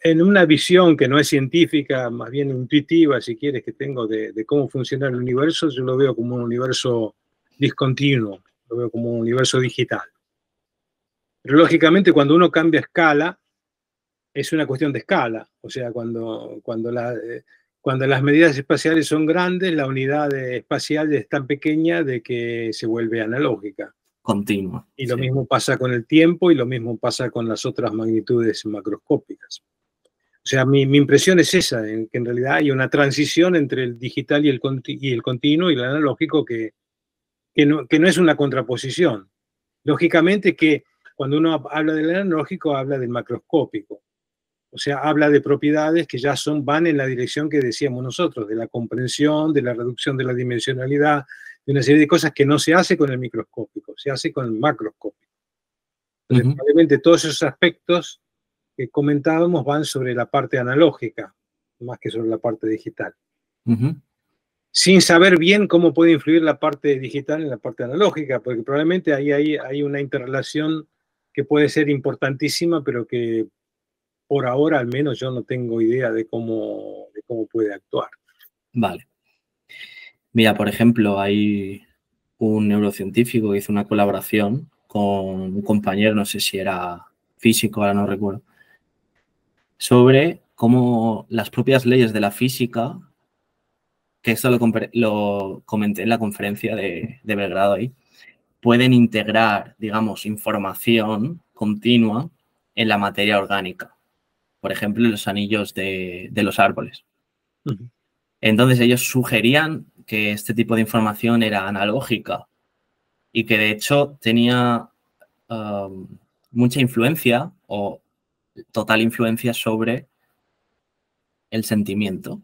En una visión que no es científica, más bien intuitiva, si quieres, que tengo de cómo funciona el universo, yo lo veo como un universo discontinuo, lo veo como un universo digital. Pero lógicamente cuando uno cambia escala, es una cuestión de escala. O sea, cuando las medidas espaciales son grandes, la unidad espacial es tan pequeña de que se vuelve analógica. Continua. Y lo mismo pasa con el tiempo y lo mismo pasa con las otras magnitudes macroscópicas. O sea, mi impresión es esa, en que en realidad hay una transición entre el digital y el continuo y el analógico que no es una contraposición. Lógicamente que cuando uno habla del analógico, habla del macroscópico. O sea, habla de propiedades que ya van en la dirección que decíamos nosotros, de la comprensión, de la reducción de la dimensionalidad, de una serie de cosas que no se hace con el microscópico, se hace con el macroscópico. Entonces, probablemente todos esos aspectos que comentábamos van sobre la parte analógica, más que sobre la parte digital. Ujú. Sin saber bien cómo puede influir la parte digital en la parte analógica, porque probablemente ahí hay una interrelación que puede ser importantísima, pero que por ahora al menos yo no tengo idea de cómo puede actuar. Vale. Mira, por ejemplo, hay un neurocientífico que hizo una colaboración con un compañero, no sé si era físico, ahora no recuerdo, sobre cómo las propias leyes de la física, que esto lo comenté en la conferencia de Belgrado ahí, pueden integrar, digamos, información continua en la materia orgánica. Por ejemplo, en los anillos de los árboles. Ujú. Entonces ellos sugerían que este tipo de información era analógica y que de hecho tenía mucha influencia o total influencia sobre el sentimiento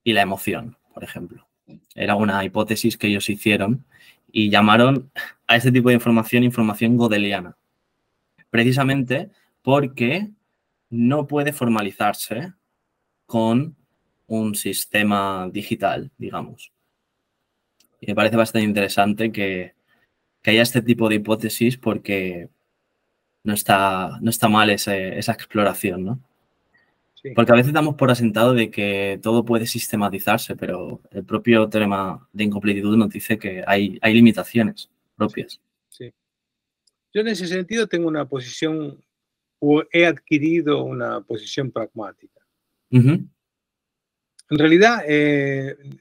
y la emoción, por ejemplo. Era una hipótesis que ellos hicieron y llamaron a este tipo de información godeliana, precisamente porque no puede formalizarse con un sistema digital, digamos. Y me parece bastante interesante que haya este tipo de hipótesis porque no está mal esa exploración, ¿no? Sí. Porque a veces damos por asentado de que todo puede sistematizarse, pero el propio teorema de incompletitud nos dice que hay limitaciones propias. Sí. Yo en ese sentido tengo una posición, o he adquirido una posición pragmática. Ujú. En realidad,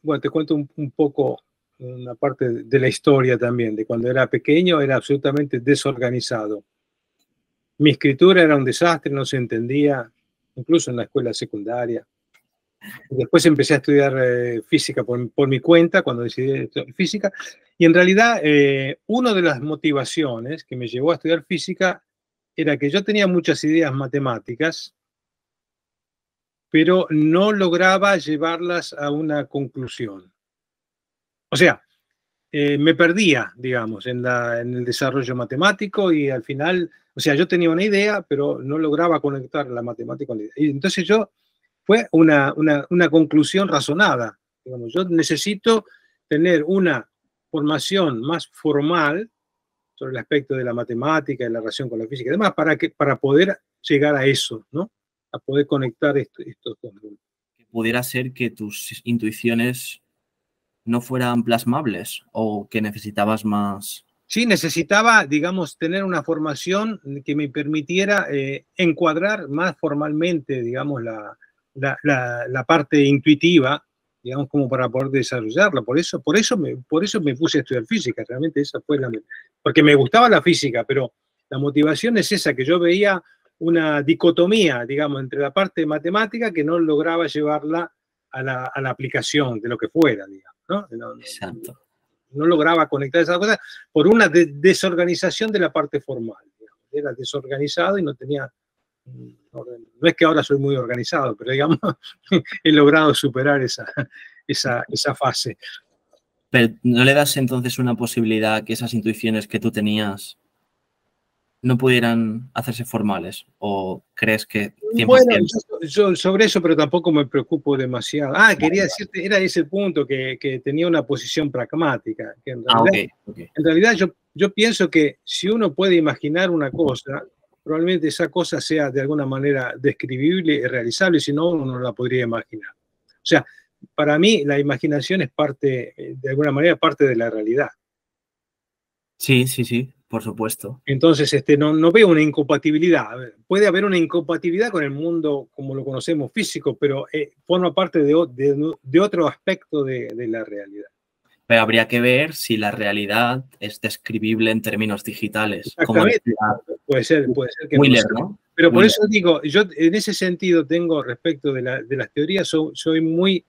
bueno, te cuento un poco una parte de la historia también, de cuando era pequeño era absolutamente desorganizado. Mi escritura era un desastre, no se entendía, incluso en la escuela secundaria. Después empecé a estudiar física por mi cuenta, cuando decidí estudiar física, y en realidad una de las motivaciones que me llevó a estudiar física era que yo tenía muchas ideas matemáticas, pero no lograba llevarlas a una conclusión. O sea, me perdía, digamos, en el desarrollo matemático y al final, o sea, yo tenía una idea, pero no lograba conectar la matemática con la idea. Y entonces fue una conclusión razonada. Digamos, yo necesito tener una formación más formal sobre el aspecto de la matemática, de la relación con la física y demás, para poder llegar a eso, ¿no? A poder conectar estos dos mundos. Pudiera ser que tus intuiciones no fueran plasmables o que necesitabas más. Sí, necesitaba, digamos, tener una formación que me permitiera encuadrar más formalmente, digamos, la parte intuitiva, digamos, como para poder desarrollarla. Por eso me puse a estudiar física, realmente esa fue porque me gustaba la física, pero la motivación es esa, que yo veía una dicotomía, digamos, entre la parte matemática que no lograba llevarla a la aplicación de lo que fuera, digamos, ¿no? Exacto. No lograba conectar esas cosas por una desorganización de la parte formal. Digamos. Era desorganizado y no tenía orden. No es que ahora soy muy organizado, pero digamos, he logrado superar esa fase. Pero ¿no le das entonces una posibilidad a que esas intuiciones que tú tenías no pudieran hacerse formales? ¿O crees que 100%? Bueno, yo sobre eso, pero tampoco me preocupo demasiado. Quería decirte, era ese punto que tenía una posición pragmática. Que en realidad, okay. En realidad yo pienso que si uno puede imaginar una cosa, probablemente esa cosa sea de alguna manera describible y realizable, si no, uno no la podría imaginar. O sea, para mí la imaginación es parte, de alguna manera, parte de la realidad. Sí, por supuesto. Entonces, no veo una incompatibilidad. Puede haber una incompatibilidad con el mundo como lo conocemos físico, pero forma parte de otro aspecto de la realidad. Pero habría que ver si la realidad es describible en términos digitales. Exactamente. Puede ser que Wheeler, no sea. ¿no? Pero por eso digo, yo en ese sentido tengo respecto de las teorías, soy muy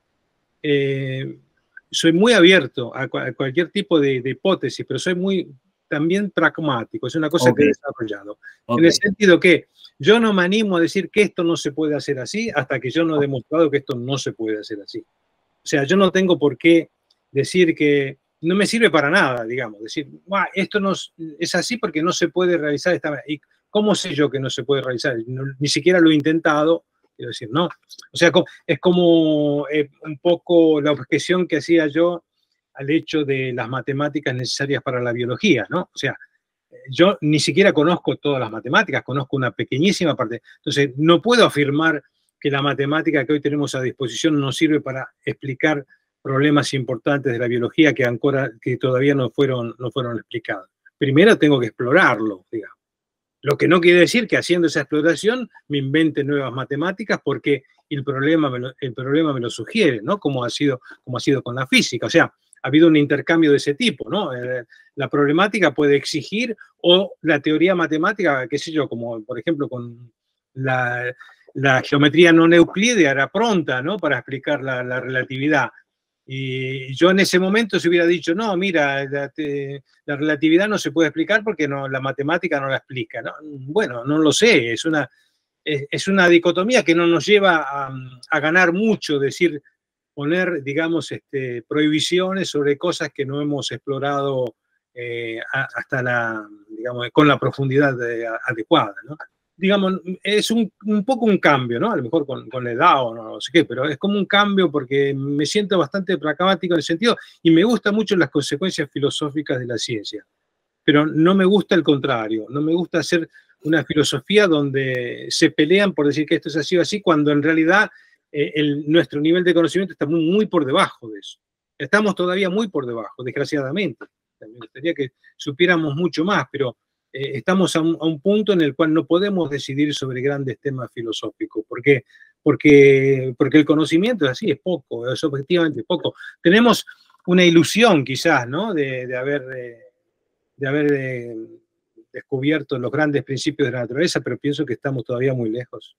abierto a cualquier tipo de hipótesis, pero soy también pragmático. Es una cosa que he desarrollado. En el sentido que yo no me animo a decir que esto no se puede hacer así hasta que yo no he demostrado que esto no se puede hacer así. O sea, yo no tengo por qué decir que no me sirve para nada, digamos, decir, esto no es así porque no se puede realizar esta manera. ¿Y cómo sé yo que no se puede realizar? Ni siquiera lo he intentado, quiero decir, ¿no? O sea, es como un poco la objeción que hacía yo al hecho de las matemáticas necesarias para la biología, ¿no? O sea, yo ni siquiera conozco todas las matemáticas, conozco una pequeñísima parte. Entonces, no puedo afirmar que la matemática que hoy tenemos a disposición nos sirve para explicar problemas importantes de la biología que todavía no fueron explicados. Primero tengo que explorarlo, digamos. Lo que no quiere decir que haciendo esa exploración me invente nuevas matemáticas porque el problema me lo sugiere, ¿no? Como ha sido con la física. O sea, ha habido un intercambio de ese tipo, ¿no? La problemática puede exigir, o la teoría matemática, qué sé yo, como por ejemplo con la geometría no euclídea era pronta, ¿no? Para explicar la relatividad. Y yo en ese momento se hubiera dicho, no, mira, la relatividad no se puede explicar porque la matemática no la explica, ¿no? Bueno, no lo sé, es una dicotomía que no nos lleva a ganar mucho, poner, digamos, prohibiciones sobre cosas que no hemos explorado digamos, con la profundidad adecuada, ¿no? Digamos, es un poco un cambio, ¿no? A lo mejor con la edad o no sé qué, pero es como un cambio porque me siento bastante pragmático en el sentido y me gustan mucho las consecuencias filosóficas de la ciencia, pero no me gusta el contrario, no me gusta hacer una filosofía donde se pelean por decir que esto es así o así, cuando en realidad nuestro nivel de conocimiento está muy, muy por debajo de eso. Estamos todavía muy por debajo, desgraciadamente. Me gustaría que supiéramos mucho más, pero estamos a un punto en el cual no podemos decidir sobre grandes temas filosóficos. ¿Por qué? Porque el conocimiento es así, es poco, es objetivamente poco. Tenemos una ilusión quizás, ¿no? De haber descubierto los grandes principios de la naturaleza, pero pienso que estamos todavía muy lejos.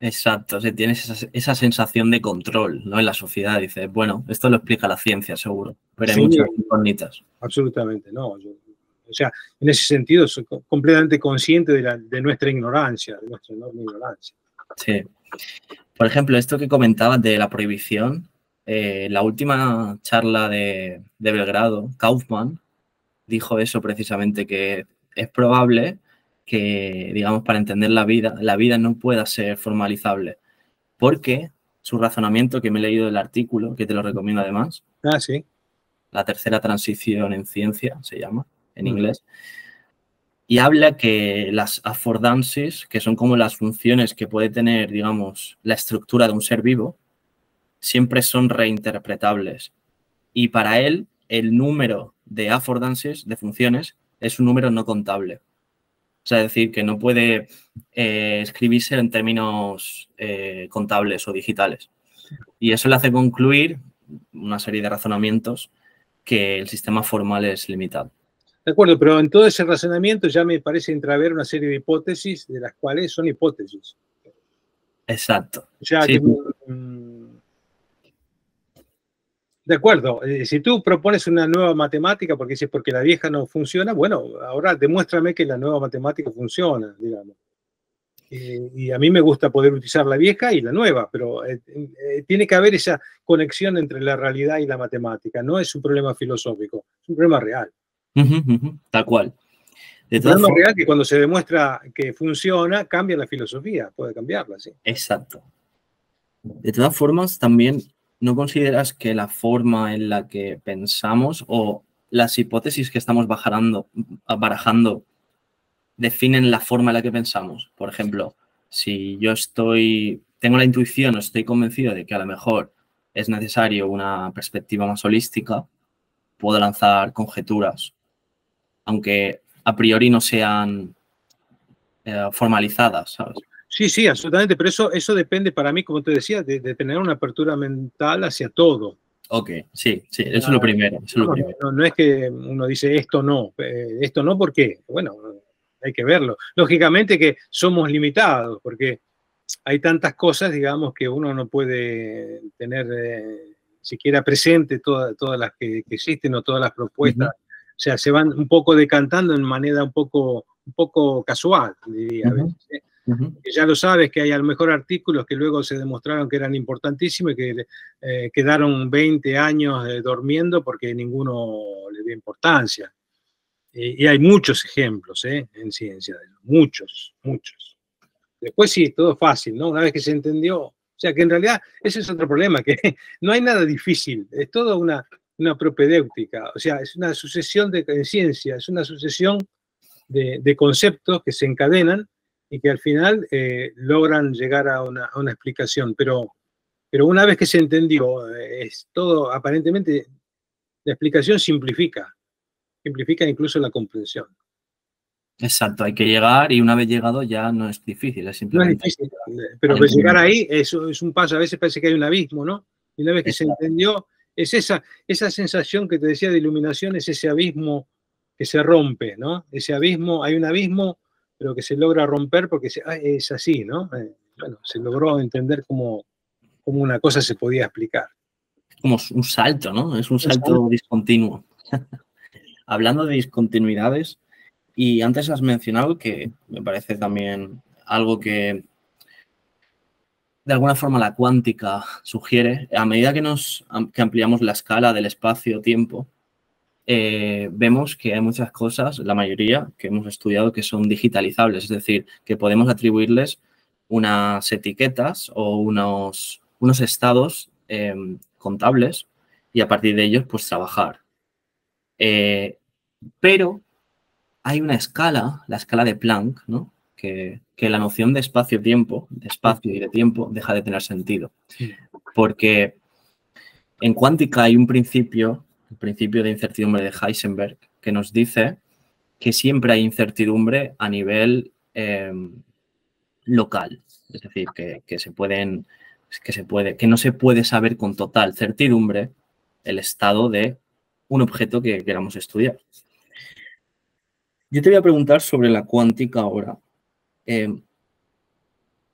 Exacto, si tienes esa sensación de control, ¿no? En la sociedad dices, bueno, esto lo explica la ciencia, seguro, pero hay muchas incógnitas. Absolutamente, no. O sea, en ese sentido soy completamente consciente de nuestra ignorancia, de nuestra enorme ignorancia. Sí. Por ejemplo, esto que comentabas de la prohibición, la última charla de Belgrado, Kaufman dijo eso precisamente, que es probable que, digamos, para entender la vida no pueda ser formalizable, porque su razonamiento, que me he leído del artículo, que te lo recomiendo además, sí. La tercera transición en ciencia, se llama, en inglés, y habla que las affordances, que son como las funciones que puede tener, digamos, la estructura de un ser vivo, siempre son reinterpretables. Y para él, el número de affordances, de funciones, es un número no contable. O sea, es decir, que no puede escribirse en términos contables o digitales. Y eso le hace concluir una serie de razonamientos que el sistema formal es limitado. De acuerdo, pero en todo ese razonamiento ya me parece entrever una serie de hipótesis, de las cuales son hipótesis. Exacto. Ya sí. De acuerdo, si tú propones una nueva matemática porque dices porque la vieja no funciona, bueno, ahora demuéstrame que la nueva matemática funciona, digamos. Y a mí me gusta poder utilizar la vieja y la nueva, pero tiene que haber esa conexión entre la realidad y la matemática. No es un problema filosófico, es un problema real. Tal cual. Un problema real que cuando se demuestra que funciona, cambia la filosofía, puede cambiarla, sí. Exacto. De todas formas, también, ¿no consideras que la forma en la que pensamos o las hipótesis que estamos barajando definen la forma en la que pensamos? Por ejemplo, si yo tengo la intuición o estoy convencido de que a lo mejor es necesario una perspectiva más holística, puedo lanzar conjeturas, aunque a priori no sean formalizadas, ¿sabes? Sí, absolutamente, pero eso depende para mí, como te decía, de tener una apertura mental hacia todo. Ok, sí, eso es lo primero. No es que uno dice esto no, ¿por qué? Bueno, hay que verlo. Lógicamente que somos limitados, porque hay tantas cosas, digamos, que uno no puede tener siquiera presente todas las que existen o todas las propuestas. O sea, se van un poco decantando en manera un poco casual, diría a veces. Que ya lo sabes que hay a lo mejor artículos que luego se demostraron que eran importantísimos y que quedaron 20 años durmiendo porque ninguno le dio importancia. Y hay muchos ejemplos en ciencia, muchos. Después sí, todo fácil, ¿no? Una vez que se entendió. O sea, que en realidad ese es otro problema, que no hay nada difícil, es todo una propedéutica, o sea, es una sucesión de ciencia, es una sucesión de conceptos que se encadenan y que al final logran llegar a una explicación. Pero una vez que se entendió, es todo, aparentemente, la explicación simplifica incluso la comprensión. Exacto, hay que llegar y una vez llegado ya no es difícil, es No es simplemente... difícil, pero pues llegar ahí es un paso, a veces parece que hay un abismo, ¿no? Y una vez que se entendió, es esa sensación que te decía de iluminación, es ese abismo que se rompe, ¿no? Ese abismo, hay un abismo, pero que se logra romper porque es así, ¿no? Bueno, se logró entender cómo una cosa se podía explicar. Como un salto, ¿no? Es un salto discontinuo. Hablando de discontinuidades, y antes has mencionado que me parece también algo que de alguna forma la cuántica sugiere, a medida que ampliamos la escala del espacio-tiempo, vemos que hay muchas cosas, la mayoría que hemos estudiado, que son digitalizables, es decir, que podemos atribuirles unas etiquetas o unos estados contables y a partir de ellos pues trabajar. Pero hay una escala, la escala de Planck, ¿no? Que la noción de espacio-tiempo, de espacio y de tiempo, deja de tener sentido. Porque en cuántica hay un principio, el principio de incertidumbre de Heisenberg, que nos dice que siempre hay incertidumbre a nivel local. Es decir, que no se puede saber con total certidumbre el estado de un objeto que queramos estudiar. Yo te voy a preguntar sobre la cuántica ahora.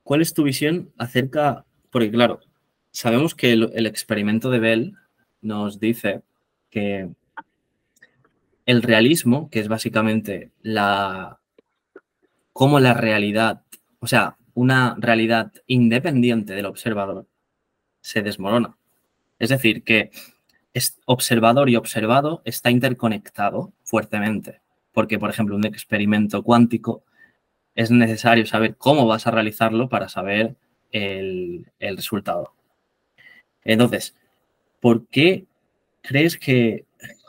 ¿Cuál es tu visión acerca? Porque claro, sabemos que el experimento de Bell nos dice que el realismo, que es básicamente cómo la realidad, o sea, una realidad independiente del observador, se desmorona. Es decir, que observador y observado está interconectado fuertemente. Porque, por ejemplo, un experimento cuántico es necesario saber cómo vas a realizarlo para saber el resultado. Entonces, ¿por qué crees que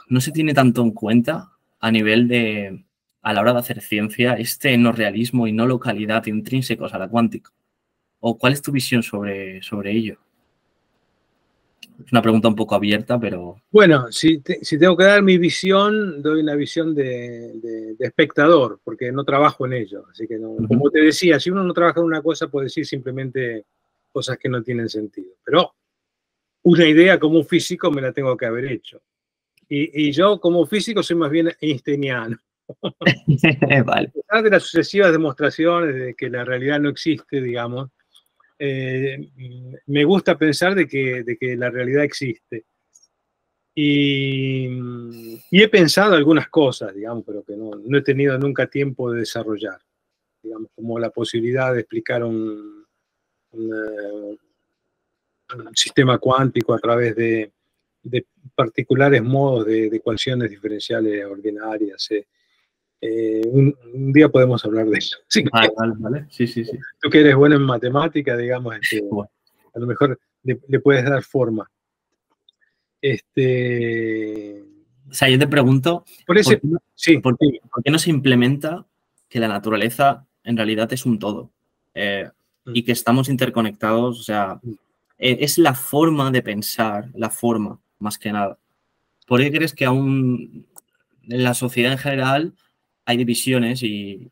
no se tiene tanto en cuenta a la hora de hacer ciencia, este no realismo y no localidad intrínsecos a la cuántica? ¿O cuál es tu visión sobre ello? Es una pregunta un poco abierta, pero... Bueno, si tengo que dar mi visión, doy una visión de espectador, porque no trabajo en ello. Así que, no, como te decía, si uno no trabaja en una cosa, puede decir simplemente cosas que no tienen sentido. Pero una idea como un físico me la tengo que haber hecho. Y yo como físico soy más bien einsteiniano. Vale. A pesar de las sucesivas demostraciones de que la realidad no existe, digamos, me gusta pensar de que la realidad existe. Y he pensado algunas cosas, digamos, pero que no he tenido nunca tiempo de desarrollar, digamos, como la posibilidad de explicar un sistema cuántico a través de particulares modos de ecuaciones diferenciales ordinarias. Un día podemos hablar de eso. ¿Sí? Vale. Sí. Tú que eres bueno en matemática, digamos, Bueno. a lo mejor le puedes dar forma. O sea, yo te pregunto, ¿por qué no se implementa que la naturaleza en realidad es un todo y que estamos interconectados? O sea, es la forma de pensar, la forma, más que nada. ¿Por qué crees que aún en la sociedad en general hay divisiones y,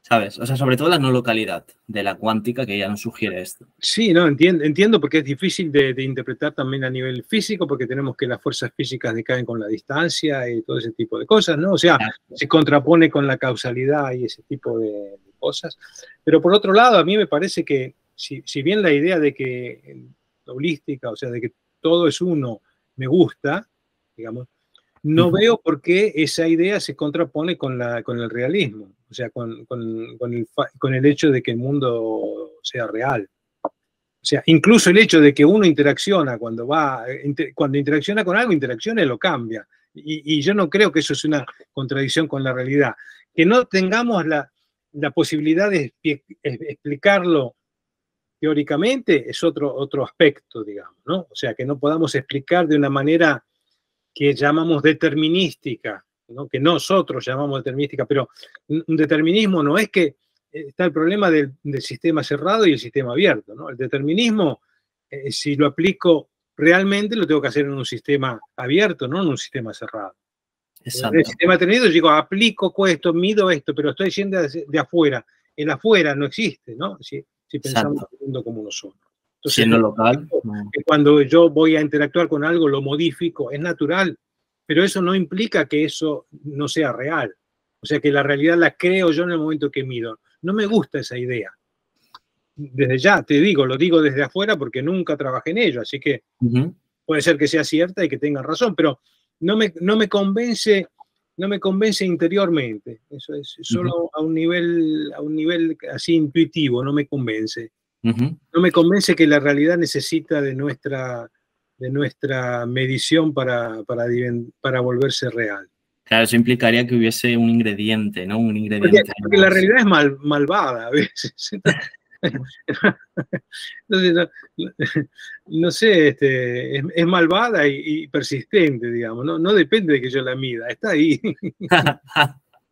¿sabes? O sea, sobre todo la no localidad de la cuántica que ya nos sugiere esto. Sí, no, entiendo porque es difícil de interpretar también a nivel físico, porque tenemos que las fuerzas físicas decaen con la distancia y todo ese tipo de cosas, ¿no? O sea, se contrapone con la causalidad y ese tipo de cosas. Pero por otro lado, a mí me parece que si bien la idea de que holística, o sea, de que todo es uno, me gusta, digamos, no veo por qué esa idea se contrapone con el realismo, o sea, con el hecho de que el mundo sea real. O sea, incluso el hecho de que uno interacciona cuando interacciona con algo, interacciona y lo cambia. Y yo no creo que eso es una contradicción con la realidad. Que no tengamos la posibilidad de explicarlo teóricamente es otro aspecto, digamos, ¿no? O sea, que no podamos explicar de una manera que llamamos determinística, ¿no? Que nosotros llamamos determinística, pero un determinismo no es que está el problema del sistema cerrado y el sistema abierto, ¿no? El determinismo, si lo aplico realmente, lo tengo que hacer en un sistema abierto, no en un sistema cerrado. Exacto. En el sistema determinado yo digo, aplico esto, mido esto, pero estoy yendo de afuera. El afuera no existe, ¿no? Si pensamos en el mundo como uno solo. Entonces, siendo local. Que cuando yo voy a interactuar con algo, lo modifico, es natural, pero eso no implica que eso no sea real. O sea, que la realidad la creo yo en el momento que mido. No me gusta esa idea. Desde ya, te digo, lo digo desde afuera porque nunca trabajé en ello, así que puede ser que sea cierta y que tengan razón, pero no me convence interiormente. Eso es solo a un nivel así intuitivo, no me convence. No me convence que la realidad necesita de nuestra medición para volverse real. Claro, eso implicaría que hubiese un ingrediente, ¿no? Un ingrediente. Porque la realidad es malvada a veces. Entonces, no sé, es malvada y persistente, digamos. No depende de que yo la mida, está ahí.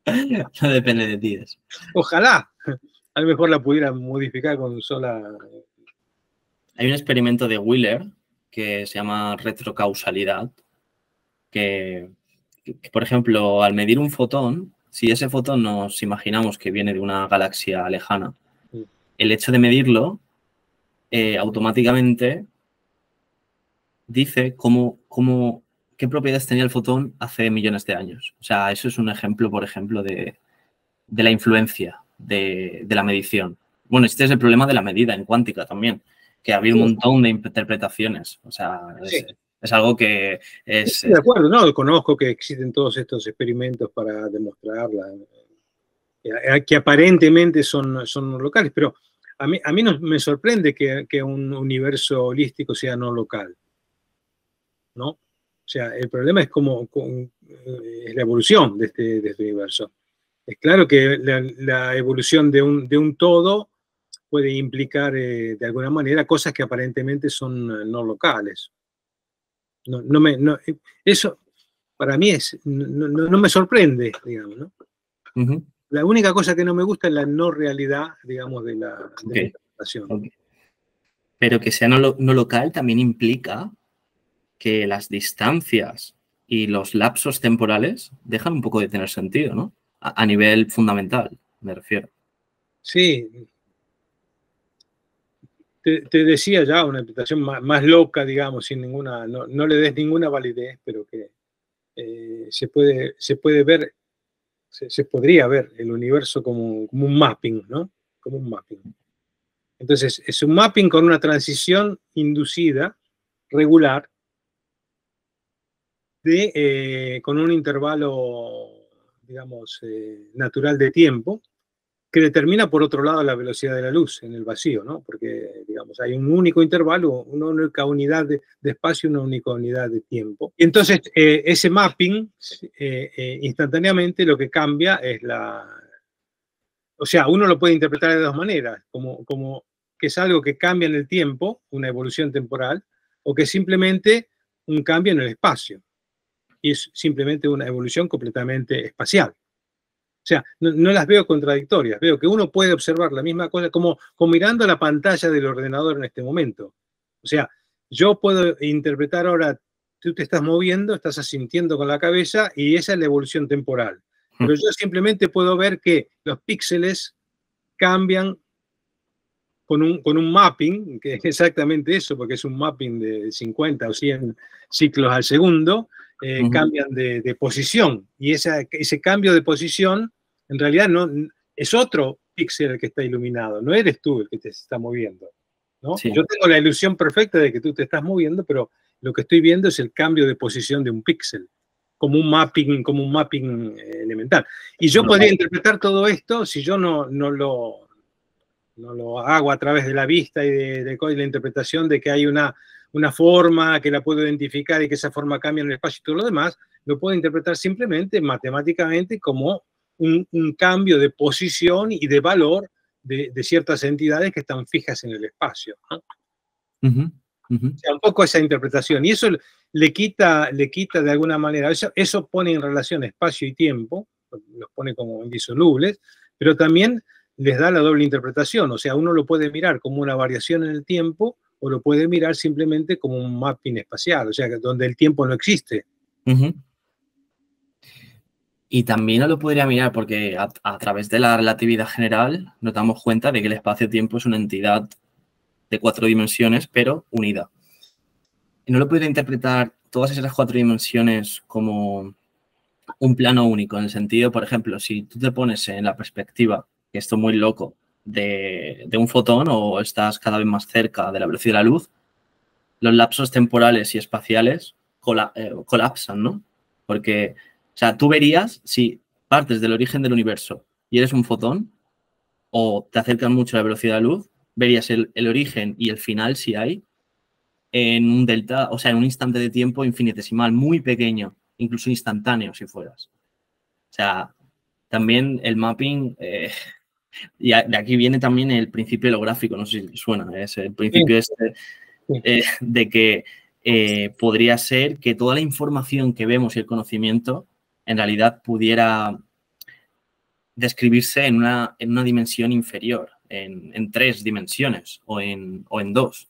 No depende de ti eso. Ojalá. A lo mejor la pudiera modificar con sola... Hay un experimento de Wheeler que se llama retrocausalidad, que, por ejemplo, al medir un fotón, si ese fotón nos imaginamos que viene de una galaxia lejana, el hecho de medirlo automáticamente dice qué propiedades tenía el fotón hace millones de años. O sea, eso es un ejemplo, por ejemplo, de la influencia de la medición. Bueno, este es el problema de la medida en cuántica también, que ha habido un montón de interpretaciones. O sea, es algo que es... Estoy de acuerdo, no, conozco que existen todos estos experimentos para demostrarla, que aparentemente son locales, pero a mí no me sorprende que un universo holístico sea no local, ¿no? O sea, el problema es es la evolución de este universo. Es claro que la evolución de un todo puede implicar de alguna manera cosas que aparentemente son no locales. Eso para mí no me sorprende, digamos, ¿no? La única cosa que no me gusta es la no realidad, digamos, de la interpretación. Pero que sea no local también implica que las distancias y los lapsos temporales dejan un poco de tener sentido, ¿no? A nivel fundamental, me refiero. Sí. Te decía ya una interpretación más loca, digamos, sin ninguna, no le des ninguna validez, pero que se puede ver, se podría ver el universo como un mapping, ¿no? Como un mapping. Entonces, es un mapping con una transición inducida, regular, con un intervalo, digamos, natural de tiempo, que determina, por otro lado, la velocidad de la luz en el vacío, ¿no? Porque, digamos, hay un único intervalo, una única unidad de espacio, una única unidad de tiempo. Y entonces, ese mapping, instantáneamente lo que cambia es o sea, uno lo puede interpretar de dos maneras, como que es algo que cambia en el tiempo, una evolución temporal, o que es simplemente un cambio en el espacio. Y es simplemente una evolución completamente espacial. O sea, no las veo contradictorias, veo que uno puede observar la misma cosa como mirando la pantalla del ordenador en este momento. O sea, yo puedo interpretar ahora, tú te estás moviendo, estás asintiendo con la cabeza y esa es la evolución temporal. Pero yo simplemente puedo ver que los píxeles cambian con un mapping, que es exactamente eso, porque es un mapping de 50 o 100 ciclos al segundo, cambian de posición. Y ese cambio de posición, en realidad, no es otro píxel el que está iluminado, no eres tú el que te está moviendo, ¿no? Sí. Yo tengo la ilusión perfecta de que tú te estás moviendo, pero lo que estoy viendo es el cambio de posición de un píxel, como un mapping elemental. Y yo podría interpretar todo esto si yo no lo hago a través de la vista y de la interpretación de que hay una forma que la puedo identificar y que esa forma cambia en el espacio y todo lo demás, lo puedo interpretar simplemente matemáticamente como un cambio de posición y de valor de ciertas entidades que están fijas en el espacio, ¿no? O sea, un poco esa interpretación. Y eso le quita de alguna manera, eso pone en relación espacio y tiempo, los pone como indisolubles, pero también les da la doble interpretación. O sea, uno lo puede mirar como una variación en el tiempo o lo puede mirar simplemente como un mapping espacial, o sea, donde el tiempo no existe. Y también no lo podría mirar porque a través de la relatividad general nos damos cuenta de que el espacio-tiempo es una entidad de 4 dimensiones, pero unida. Y no lo podría interpretar todas esas 4 dimensiones como un plano único, en el sentido, por ejemplo, si tú te pones en la perspectiva, que esto es muy loco, de un fotón o estás cada vez más cerca de la velocidad de la luz, los lapsos temporales y espaciales colapsan, ¿no? Porque, o sea, tú verías si partes del origen del universo y eres un fotón o te acercan mucho a la velocidad de la luz, verías el origen y el final, si hay, en un delta, o sea, en un instante de tiempo infinitesimal, muy pequeño, incluso instantáneo si fueras. O sea, también el mapping, y de aquí viene también el principio holográfico, no sé si suena, es el principio de que podría ser que toda la información que vemos y el conocimiento en realidad pudiera describirse en una dimensión inferior, en 3 dimensiones o en 2.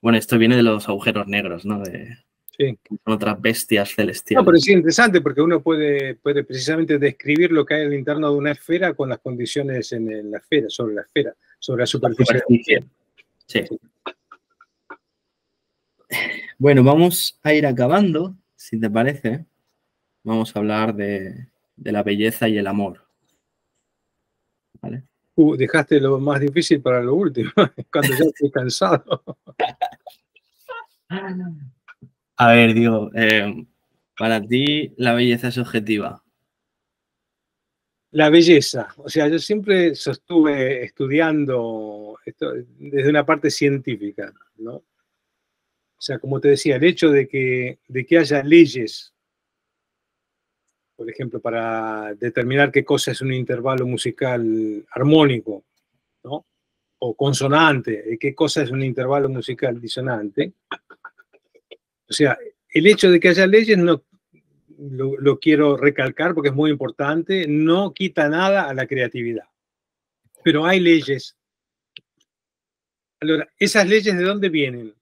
Bueno, esto viene de los agujeros negros, ¿no? Sí. Son otras bestias celestiales. No, pero es interesante porque uno puede precisamente describir lo que hay en el interno de una esfera con las condiciones en la esfera, sobre la superficie. Sí. Bueno, vamos a ir acabando, si te parece. Vamos a hablar de la belleza y el amor. ¿Vale? Dejaste lo más difícil para lo último, cuando ya estoy cansado. A ver, digo, para ti la belleza es objetiva. La belleza, o sea, yo siempre sostuve estudiando esto desde una parte científica, ¿no? O sea, como te decía, el hecho de que haya leyes, por ejemplo, para determinar qué cosa es un intervalo musical armónico, ¿no? O consonante, qué cosa es un intervalo musical disonante. O sea, el hecho de que haya leyes no lo quiero recalcar porque es muy importante, no quita nada a la creatividad. Pero hay leyes. Ahora, ¿esas leyes de dónde vienen?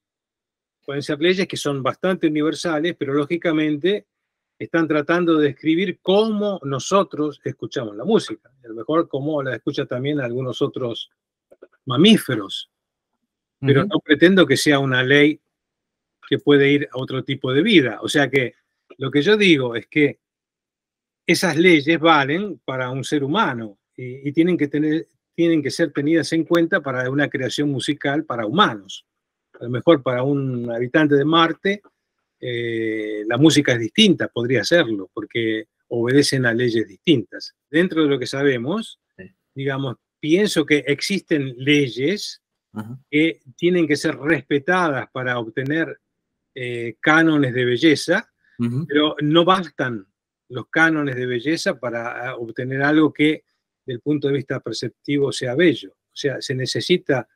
Pueden ser leyes que son bastante universales, pero lógicamente están tratando de describir cómo nosotros escuchamos la música. A lo mejor cómo la escuchan también algunos otros mamíferos. Pero no pretendo que sea una ley que puede ir a otro tipo de vida. O sea que lo que yo digo es que esas leyes valen para un ser humano y tienen que ser tenidas en cuenta para una creación musical para humanos. A lo mejor para un habitante de Marte la música es distinta, podría serlo, porque obedecen a leyes distintas. Dentro de lo que sabemos, digamos, pienso que existen leyes que tienen que ser respetadas para obtener cánones de belleza, pero no bastan los cánones de belleza para obtener algo que, del punto de vista perceptivo, sea bello. O sea, se necesita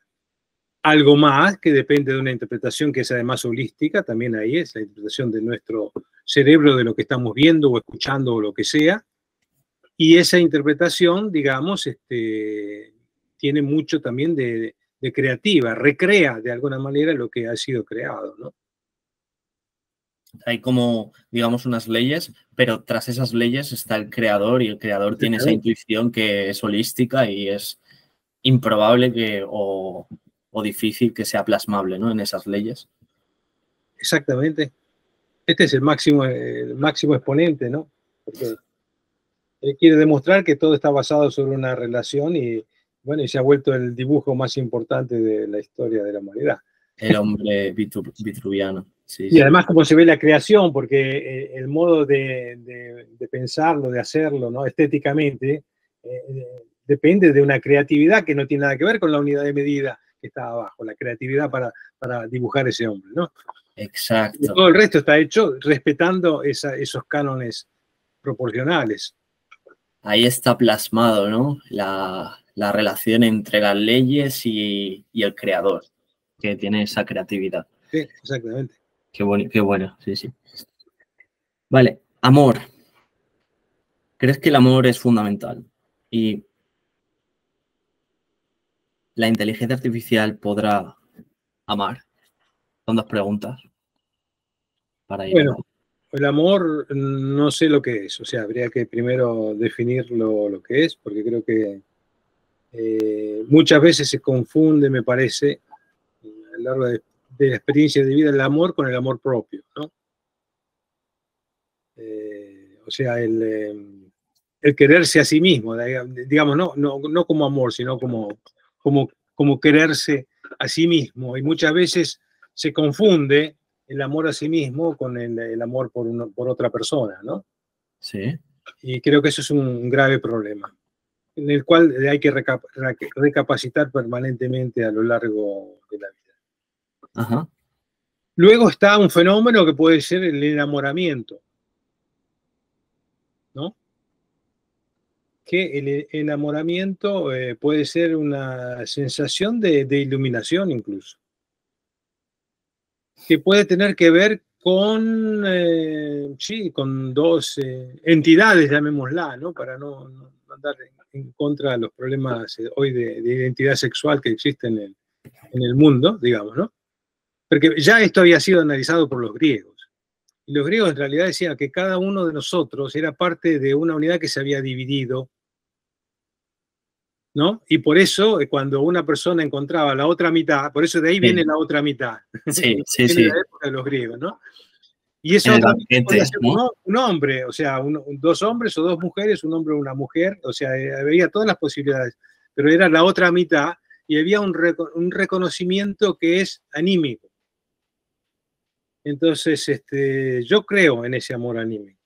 algo más que depende de una interpretación que es además holística, también ahí es la interpretación de nuestro cerebro, de lo que estamos viendo o escuchando o lo que sea, y esa interpretación, digamos, tiene mucho también de creativa, recrea de alguna manera lo que ha sido creado, ¿no? Hay como, digamos, unas leyes, pero tras esas leyes está el creador y el creador tiene esa intuición que es holística y es improbable o difícil que sea plasmable, ¿no? En esas leyes. Exactamente. Este es el máximo exponente, ¿no? Porque él quiere demostrar que todo está basado sobre una relación y, bueno, y se ha vuelto el dibujo más importante de la historia de la humanidad. El hombre vitruviano. Sí, y además cómo se ve la creación, porque el modo de pensarlo, de hacerlo, ¿no? Estéticamente, depende de una creatividad que no tiene nada que ver con la unidad de medida que está abajo, la creatividad para dibujar ese hombre, ¿no? Exacto. Y todo el resto está hecho respetando esos cánones proporcionales. ahí está plasmado, ¿no? La relación entre las leyes y el creador, que tiene esa creatividad. Sí, exactamente. Qué bueno, sí, sí. Vale, amor. ¿Crees que el amor es fundamental? Y la inteligencia artificial podrá amar. Son dos preguntas para ir a Bueno, el amor no sé lo que es, o sea, habría que primero definir lo que es, porque creo que muchas veces se confunde, me parece, a lo largo de la experiencia de vida, el amor con el amor propio, ¿no? O sea, el quererse a sí mismo, digamos, no como amor, sino como quererse a sí mismo. Y muchas veces se confunde el amor a sí mismo con el amor por otra persona, ¿no? Sí. Y creo que eso es un grave problema, en el cual hay que recapacitar permanentemente a lo largo de la vida. Ajá. Luego está un fenómeno que puede ser el enamoramiento, ¿no? Que el enamoramiento puede ser una sensación de iluminación incluso, que puede tener que ver sí, con dos entidades, llamémosla, ¿no? Para no andar en contra de los problemas hoy de identidad sexual que existen en el mundo, digamos, ¿no? Porque ya esto había sido analizado por los griegos. Y los griegos en realidad decían que cada uno de nosotros era parte de una unidad que se había dividido, ¿no? Y por eso, cuando una persona encontraba la otra mitad, por eso de ahí viene Sí, la otra mitad, sí, sí, viene de sí. la época de los griegos, ¿no? Y esa En el otra mitad podía banquete, ser ¿no? un hombre, o sea, dos hombres o dos mujeres, un hombre o una mujer, o sea, había todas las posibilidades, pero era la otra mitad y había un reconocimiento que es anímico. Entonces, yo creo en ese amor anímico,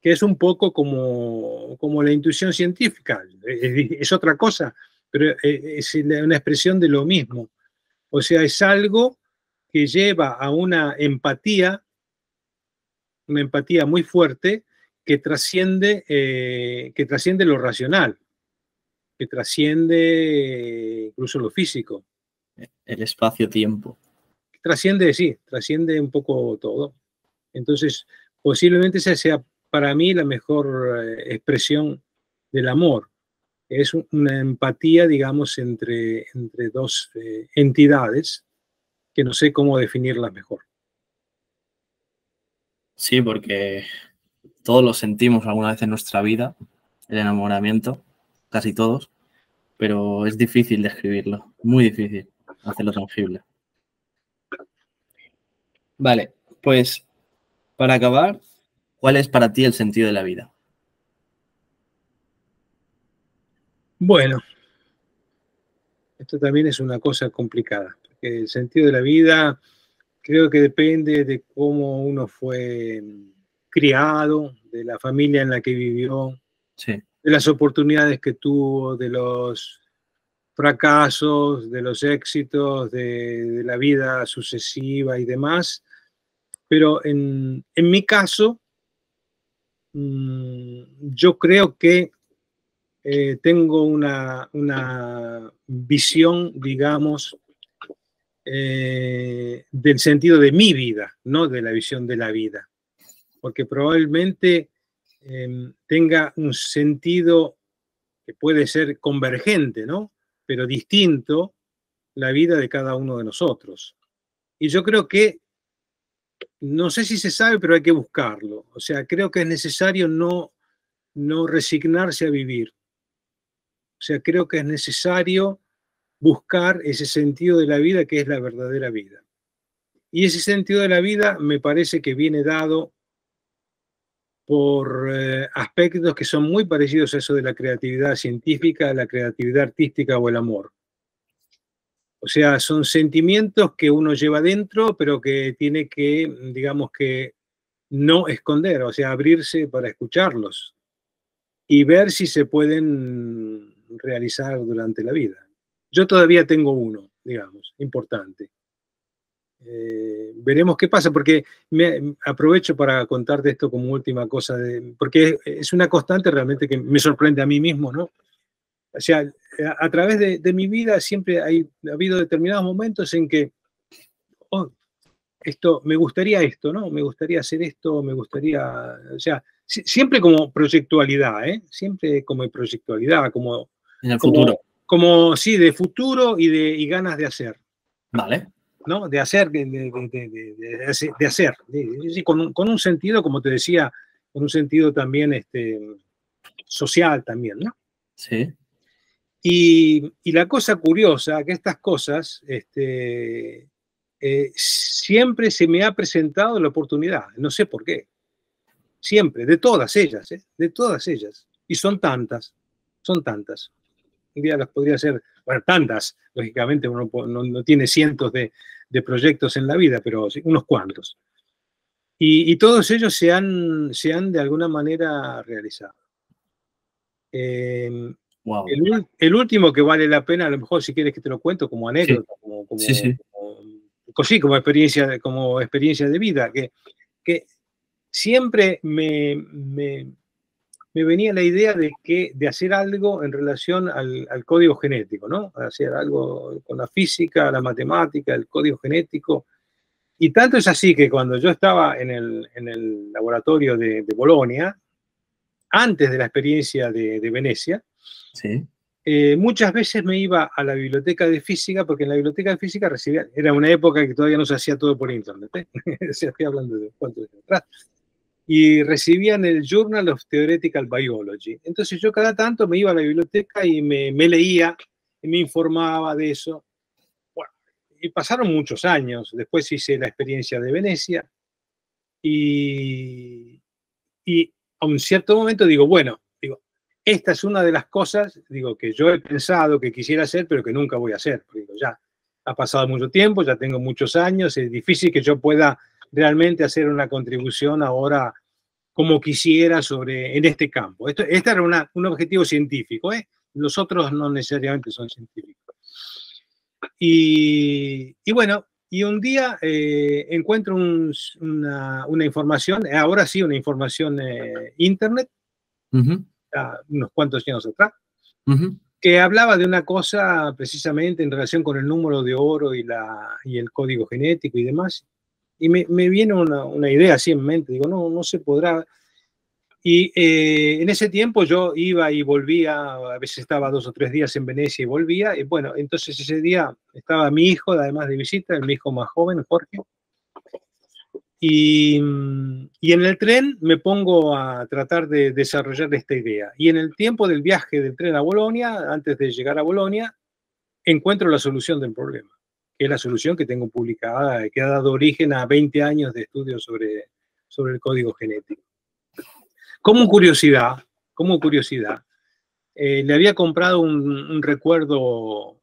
que es un poco como la intuición científica, es otra cosa, pero es una expresión de lo mismo. O sea, es algo que lleva a una empatía muy fuerte que trasciende lo racional, que trasciende incluso lo físico, El espacio-tiempo. trasciende un poco todo. Entonces, posiblemente esa sea para mí la mejor expresión del amor. Es una empatía, digamos, entre dos entidades que no sé cómo definirlas mejor. Sí, porque todos lo sentimos alguna vez en nuestra vida, el enamoramiento, casi todos, pero es difícil describirlo, muy difícil hacerlo tangible. Vale, pues para acabar, ¿cuál es para ti el sentido de la vida? Bueno, esto también es una cosa complicada, porque el sentido de la vida creo que depende de cómo uno fue criado, de la familia en la que vivió, Sí, de las oportunidades que tuvo, de los fracasos, de los éxitos, de la vida sucesiva y demás. Pero en mi caso, yo creo que tengo una visión, digamos, del sentido de mi vida, no de la visión de la vida, porque probablemente tenga un sentido que puede ser convergente, ¿no? Pero distinto la vida de cada uno de nosotros. Y yo creo que, no sé si se sabe, pero hay que buscarlo. O sea, creo que es necesario no resignarse a vivir. O sea, creo que es necesario buscar ese sentido de la vida que es la verdadera vida. Y ese sentido de la vida me parece que viene dado por aspectos que son muy parecidos a eso de la creatividad científica, la creatividad artística o el amor. O sea, son sentimientos que uno lleva dentro, pero que tiene que, digamos que, no esconder, o sea, abrirse para escucharlos y ver si se pueden realizar durante la vida. Yo todavía tengo uno, digamos, importante. Veremos qué pasa, porque aprovecho para contarte esto como última cosa, porque es una constante realmente que me sorprende a mí mismo, ¿no? O sea, a través de mi vida siempre ha habido determinados momentos en que, oh, me gustaría esto, ¿no? Me gustaría hacer esto, me gustaría, o sea, siempre como proyectualidad, ¿eh? Siempre como proyectualidad, como... En el futuro. Como, sí, de futuro y ganas de hacer. Vale. ¿No? De hacer, de hacer. Con un sentido, como te decía, con un sentido también social también, ¿no? Sí. Y la cosa curiosa, que estas cosas, siempre se me ha presentado la oportunidad, no sé por qué. Siempre, de todas ellas, de todas ellas. Y son tantas, son tantas. Un día las podría hacer, bueno, tantas, lógicamente uno no tiene cientos de proyectos en la vida, pero sí, unos cuantos. Y todos ellos se han de alguna manera realizado. Wow. El último que vale la pena, a lo mejor si quieres que te lo cuento como anécdota, sí. Como experiencia de vida, que siempre me venía la idea de hacer algo en relación al código genético, ¿no? Hacer algo con la física, la matemática, el código genético. Y tanto es así que cuando yo estaba en el laboratorio de Bolonia, antes de la experiencia de Venecia, sí. Muchas veces me iba a la biblioteca de física, porque en la biblioteca de física recibía, era una época que todavía no se hacía todo por internet, se estoy hablando de cuántos años atrás, y recibían el Journal of Theoretical Biology. Entonces yo cada tanto me iba a la biblioteca y me leía, y me informaba de eso. Bueno, y pasaron muchos años, después hice la experiencia de Venecia, y a un cierto momento digo, bueno, esta es una de las cosas, que yo he pensado que quisiera hacer, pero que nunca voy a hacer. Porque ya ha pasado mucho tiempo, ya tengo muchos años, es difícil que yo pueda realmente hacer una contribución ahora como quisiera en este campo. Este era un objetivo científico, ¿eh? Los otros no necesariamente son científicos. Y bueno, y un día encuentro una información, ahora sí, una información internet, unos cuantos años atrás, que hablaba de una cosa precisamente en relación con el número de oro y el código genético y demás. Y me viene una idea así en mente, digo, no se podrá. Y en ese tiempo yo iba y volvía, a veces estaba 2 o 3 días en Venecia y volvía. Y bueno, entonces ese día estaba mi hijo, además de visita, mi hijo más joven, Jorge. Y en el tren me pongo a tratar de desarrollar esta idea. Y en el tiempo del viaje del tren a Bolonia, antes de llegar a Bolonia, encuentro la solución del problema, que es la solución que tengo publicada, que ha dado origen a 20 años de estudios sobre el código genético. Como curiosidad, le había comprado un recuerdo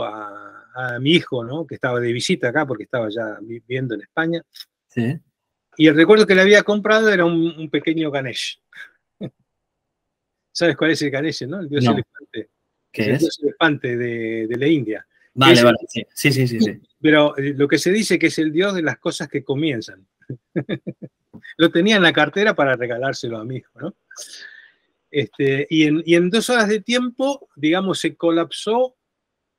a mi hijo, ¿no? Que estaba de visita acá porque estaba ya viviendo en España. Sí. Y el recuerdo que le había comprado era un pequeño Ganesh. ¿Sabes cuál es el Ganesh, no? El dios elefante. ¿Qué es? El dios elefante de la India. Vale, vale. Sí. Pero lo que se dice que es el dios de las cosas que comienzan. Lo tenía en la cartera para regalárselo a mi hijo, ¿no? Y en 2 horas de tiempo, digamos, se colapsó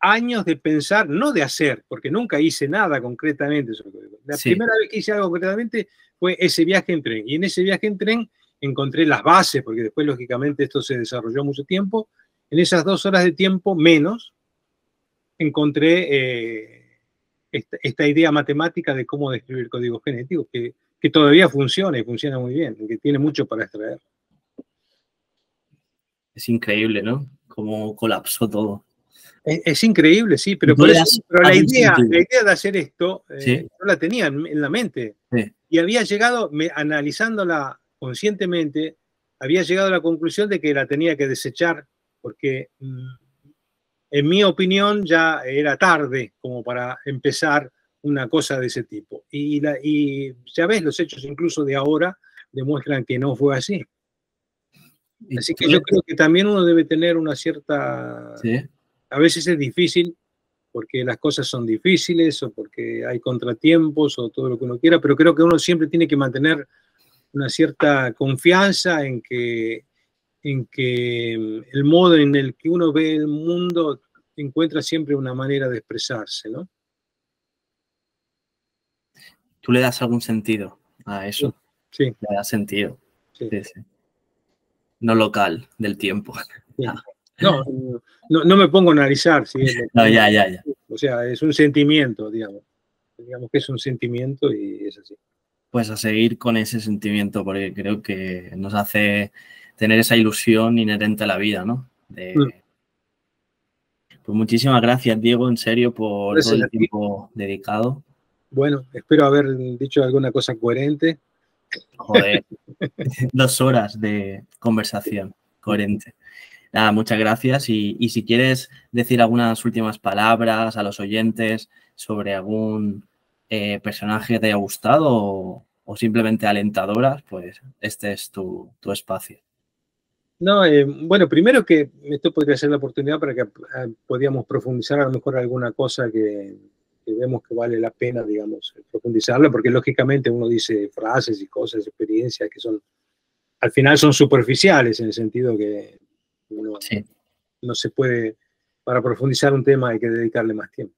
años de pensar, no de hacer, porque nunca hice nada concretamente. La primera vez que hice algo concretamente fue ese viaje en tren. Y en ese viaje en tren encontré las bases, porque después, lógicamente, esto se desarrolló mucho tiempo. En esas 2 horas de tiempo menos, encontré esta idea matemática de cómo describir código genético, que todavía funciona y funciona muy bien, que tiene mucho para extraer. Es increíble, ¿no? Cómo colapsó todo. Es increíble, sí, pero la idea de hacer esto, yo la tenía en la mente. Sí. Y había llegado, analizándola conscientemente, había llegado a la conclusión de que la tenía que desechar, porque en mi opinión ya era tarde como para empezar una cosa de ese tipo. Y ya ves, los hechos incluso de ahora demuestran que no fue así. Así que yo creo que también uno debe tener una cierta... Sí. A veces es difícil porque las cosas son difíciles o porque hay contratiempos o todo lo que uno quiera, pero creo que uno siempre tiene que mantener una cierta confianza en que el modo en el que uno ve el mundo encuentra siempre una manera de expresarse, ¿no? ¿Tú le das algún sentido a eso? Sí. Le das sentido. Sí. Sí, sí. No local, del tiempo. Sí. No me pongo a analizar. ¿Sí? No, ya. O sea, es un sentimiento, digamos. Digamos que es un sentimiento y es así. Pues a seguir con ese sentimiento, porque creo que nos hace tener esa ilusión inherente a la vida, ¿no? Pues muchísimas gracias, Diego, en serio, por Gracias todo el tiempo dedicado. Bueno, espero haber dicho alguna cosa coherente. Joder, 2 horas de conversación coherente. Nada, muchas gracias. Y si quieres decir algunas últimas palabras a los oyentes sobre algún personaje que te haya gustado o simplemente alentadoras, pues este es tu espacio. No, bueno, primero que esto podría ser la oportunidad para que podíamos profundizar a lo mejor alguna cosa que vemos que vale la pena, digamos, profundizarla, porque lógicamente uno dice frases y cosas, experiencias que son, al final son superficiales en el sentido que uno no se puede, para profundizar un tema hay que dedicarle más tiempo.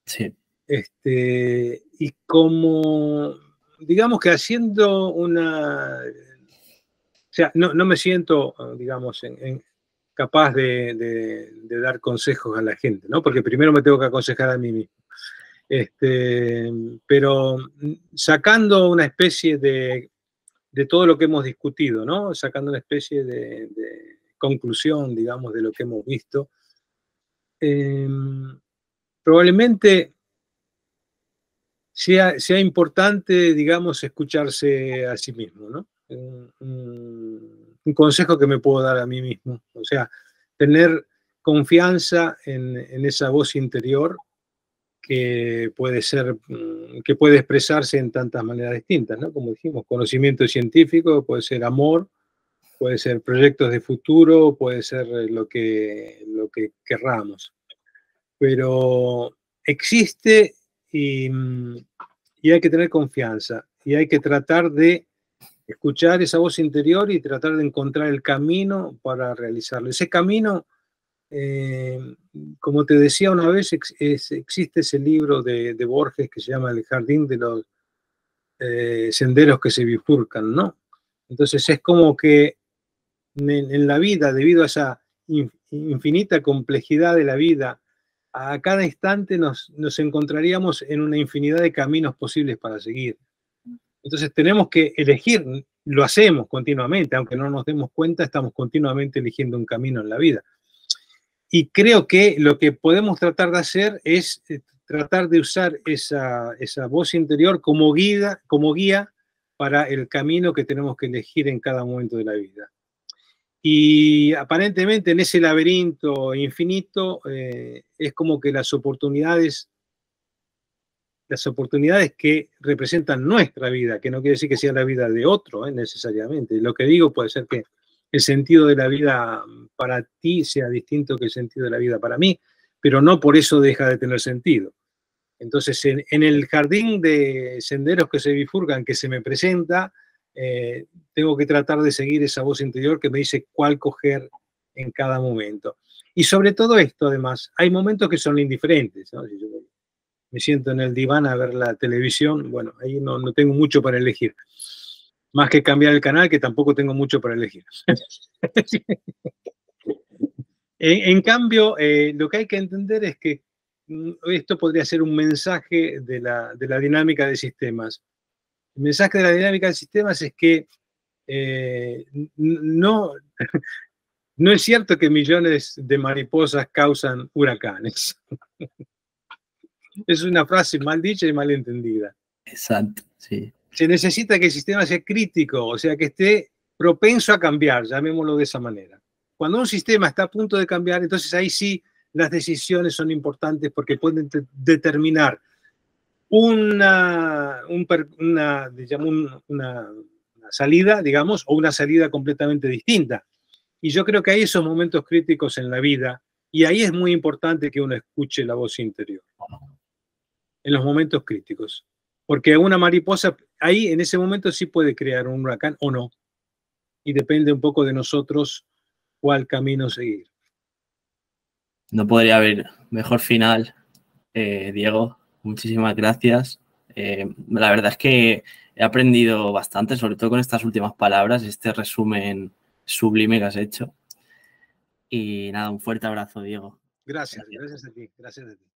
Sí. Y como, digamos que haciendo una... O sea, no me siento, digamos, capaz de dar consejos a la gente, ¿no? Porque primero me tengo que aconsejar a mí mismo. Pero sacando una especie de todo lo que hemos discutido, ¿no? Sacando una especie de conclusión, digamos, de lo que hemos visto, probablemente sea importante, digamos, escucharse a sí mismo, ¿no? Un consejo que me puedo dar a mí mismo, o sea, tener confianza en esa voz interior que puede expresarse en tantas maneras distintas, ¿no? Como dijimos, conocimiento científico, puede ser amor, puede ser proyectos de futuro, puede ser lo que querramos. Pero existe y hay que tener confianza y hay que tratar de escuchar esa voz interior y tratar de encontrar el camino para realizarlo. Ese camino, como te decía una vez, existe ese libro de Borges que se llama El jardín de los senderos que se bifurcan, ¿no? Entonces es como que en la vida, debido a esa infinita complejidad de la vida, a cada instante nos encontraríamos en una infinidad de caminos posibles para seguir. Entonces tenemos que elegir, lo hacemos continuamente, aunque no nos demos cuenta, estamos continuamente eligiendo un camino en la vida. Y creo que lo que podemos tratar de hacer es tratar de usar esa voz interior como guía para el camino que tenemos que elegir en cada momento de la vida. Y aparentemente en ese laberinto infinito es como que las oportunidades que representan nuestra vida, que no quiere decir que sea la vida de otro necesariamente. Lo que digo puede ser que el sentido de la vida para ti sea distinto que el sentido de la vida para mí, pero no por eso deja de tener sentido. Entonces, en el jardín de senderos que se bifurcan, que se me presenta, tengo que tratar de seguir esa voz interior que me dice cuál coger en cada momento. Y sobre todo esto, además, hay momentos que son indiferentes, ¿no? Si yo me siento en el diván a ver la televisión, bueno, ahí no tengo mucho para elegir. Más que cambiar el canal, que tampoco tengo mucho para elegir. En cambio, lo que hay que entender es que esto podría ser un mensaje de la dinámica de sistemas. El mensaje de la dinámica de sistemas es que no es cierto que millones de mariposas causan huracanes. Es una frase mal dicha y mal entendida. Exacto, sí. Se necesita que el sistema sea crítico, o sea, que esté propenso a cambiar, llamémoslo de esa manera. Cuando un sistema está a punto de cambiar, entonces ahí sí las decisiones son importantes porque pueden determinar una salida, digamos, o una salida completamente distinta. Y yo creo que hay esos momentos críticos en la vida Y ahí es muy importante que uno escuche la voz interior, en los momentos críticos. Porque una mariposa, ahí en ese momento sí puede crear un huracán o no. Y depende un poco de nosotros cuál camino seguir. No podría haber mejor final, Diego. Muchísimas gracias. La verdad es que he aprendido bastante, sobre todo con estas últimas palabras, este resumen sublime que has hecho. Y nada, un fuerte abrazo, Diego. Gracias a ti, gracias a ti.